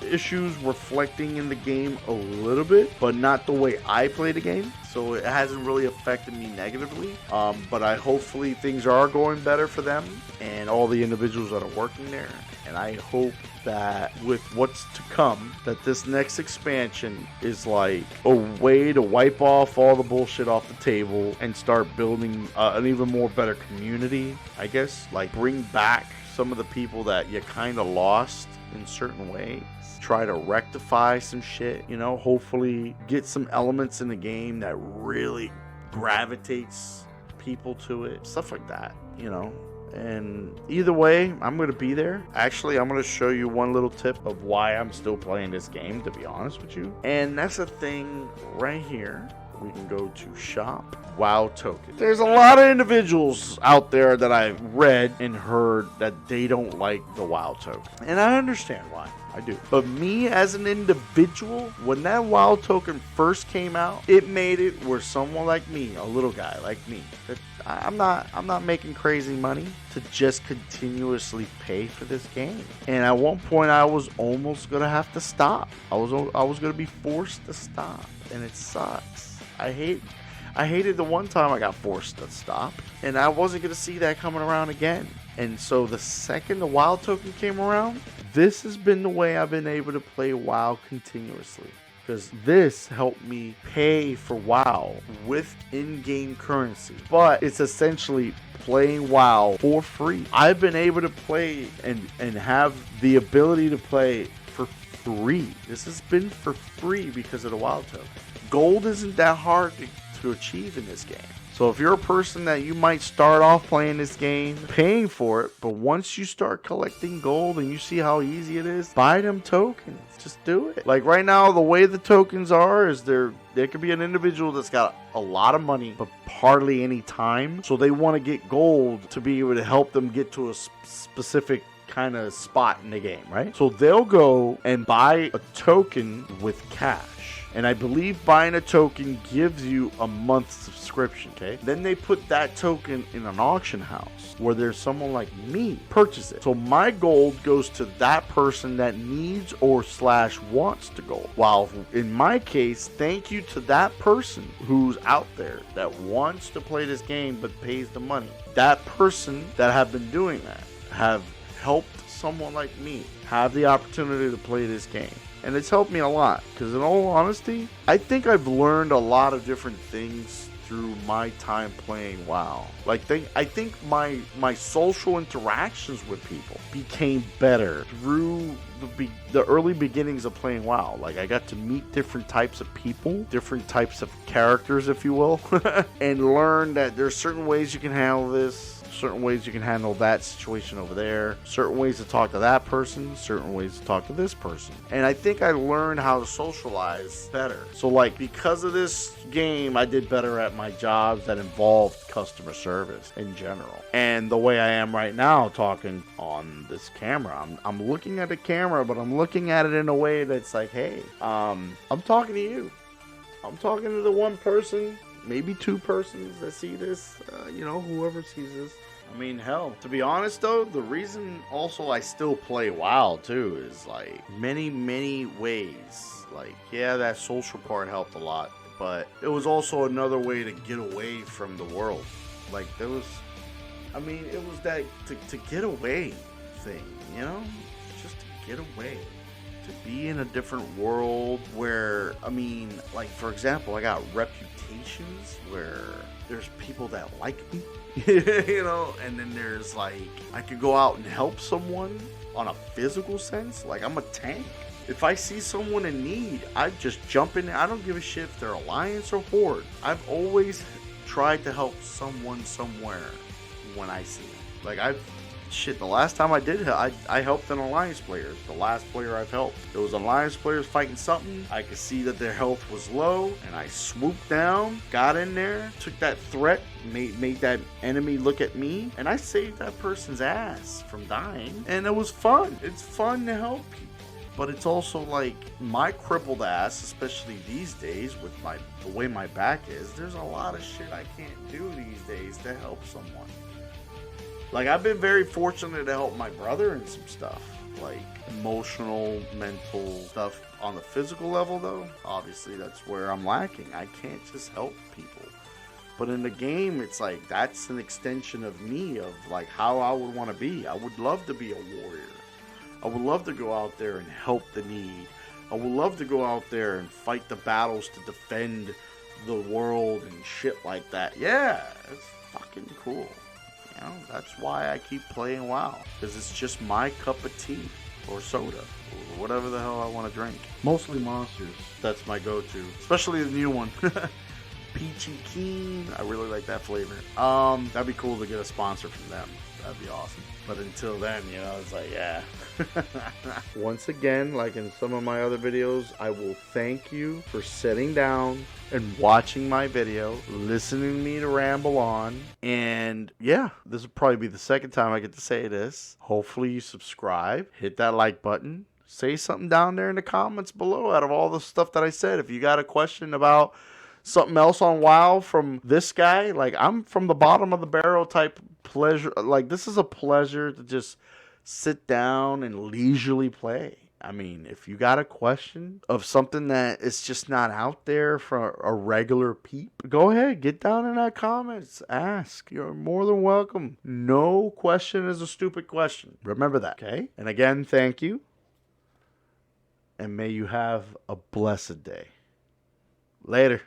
issues reflecting in the game a little bit, but not the way I play the game. So it hasn't really affected me negatively. But hopefully things are going better for them and all the individuals that are working there. And I hope that with what's to come, that this next expansion is like a way to wipe off all the bullshit off the table and start building an even more better community, I guess. Like bring back some of the people that you kind of lost in certain ways. Try to rectify some shit, you know, hopefully get some elements in the game that really gravitates people to it. Stuff like that, you know. And either way, I'm going to be there. Actually, I'm going to show you one little tip of why I'm still playing this game, to be honest with you. And that's a thing right here. We can go to shop WoW token. There's a lot of individuals out there that I've read and heard that they don't like the WoW token. And I understand why. I do. But me as an individual, when that WoW token first came out, it made it where someone like me, a little guy like me, that I'm not making crazy money to just continuously pay for this game. And at one point I was almost gonna have to stop. I was gonna be forced to stop. And it sucks. I hated the one time I got forced to stop, and I wasn't going to see that coming around again. And so the second the WoW token came around, this has been the way I've been able to play WoW continuously. Because this helped me pay for WoW with in-game currency. But it's essentially playing WoW for free. I've been able to play and have the ability to play for free. This has been for free because of the WoW token. Gold isn't that hard to achieve in this game. So if you're a person that you might start off playing this game, paying for it, but once you start collecting gold and you see how easy it is, buy them tokens. Just do it. Like right now, the way the tokens are is there could be an individual that's got a lot of money, but hardly any time. So they want to get gold to be able to help them get to a specific kind of spot in the game, right? So they'll go and buy a token with cash. And I believe buying a token gives you a month's subscription, okay? Then they put that token in an auction house where there's someone like me purchase it. So my gold goes to that person that needs or / wants the gold. While in my case, thank you to that person who's out there that wants to play this game but pays the money. That person that have been doing that have helped someone like me have the opportunity to play this game. And it's helped me a lot, because in all honesty, I think I've learned a lot of different things through my time playing WoW. Like, I think my social interactions with people became better through the early beginnings of playing WoW. Like, I got to meet different types of people, different types of characters, if you will, and learn that there's certain ways you can handle this, certain ways you can handle that situation over there, certain ways to talk to that person, certain ways to talk to this person. And I think I learned how to socialize better. So like, because of this game, I did better at my jobs that involved customer service in general. And the way I am right now talking on this camera, I'm looking at the camera, but I'm looking at it in a way that's like, hey, I'm talking to you. I'm talking to the one person, maybe two persons that see this, whoever sees this. I mean, hell, to be honest though, the reason also I still play WoW too is like many ways. Like, yeah, that social part helped a lot, but it was also another way to get away from the world. Like, it was that to get away thing, just to get away. To be in a different world where, like, for example, I got reputations where there's people that like me, and then there's like, I could go out and help someone on a physical sense. Like, I'm a tank. If I see someone in need, I just jump in. I don't give a shit if they're Alliance or Horde. I've always tried to help someone somewhere when I see it. Like, the last time I did, I helped an Alliance player. The last player I've helped. There was Alliance players fighting something. I could see that their health was low, and I swooped down, got in there, took that threat, made that enemy look at me, and I saved that person's ass from dying. And it was fun. It's fun to help people. But it's also like, my crippled ass, especially these days with the way my back is, there's a lot of shit I can't do these days to help someone. Like, I've been very fortunate to help my brother in some stuff, like emotional, mental stuff. On the physical level, though, obviously that's where I'm lacking. I can't just help people. But in the game, it's like, that's an extension of me, of like how I would want to be. I would love to be a warrior. I would love to go out there and help the need. I would love to go out there and fight the battles to defend the world and shit like that. Yeah, it's fucking cool. That's why I keep playing WoW, because it's just my cup of tea or soda or whatever the hell I want to drink. Mostly monsters. That's my go-to, especially the new one. Peachy Keen. I really like that flavor. That'd be cool to get a sponsor from them. That'd be awesome. But until then, you know, it's like, yeah. Once again, like in some of my other videos, I will thank you for sitting down and watching my video, listening to me to ramble on. And yeah, this will probably be the second time I get to say this. Hopefully you subscribe, hit that like button, say something down there in the comments below out of all the stuff that I said. If you got a question about something else on WoW from this guy, like, I'm from the bottom of the barrel type pleasure. Like, this is a pleasure to just sit down and leisurely play. I mean, if you got a question of something that is just not out there for a regular peep, go ahead, get down in that comments, ask. You're more than welcome. No question is a stupid question. Remember that, okay? And again, thank you. And may you have a blessed day. Later.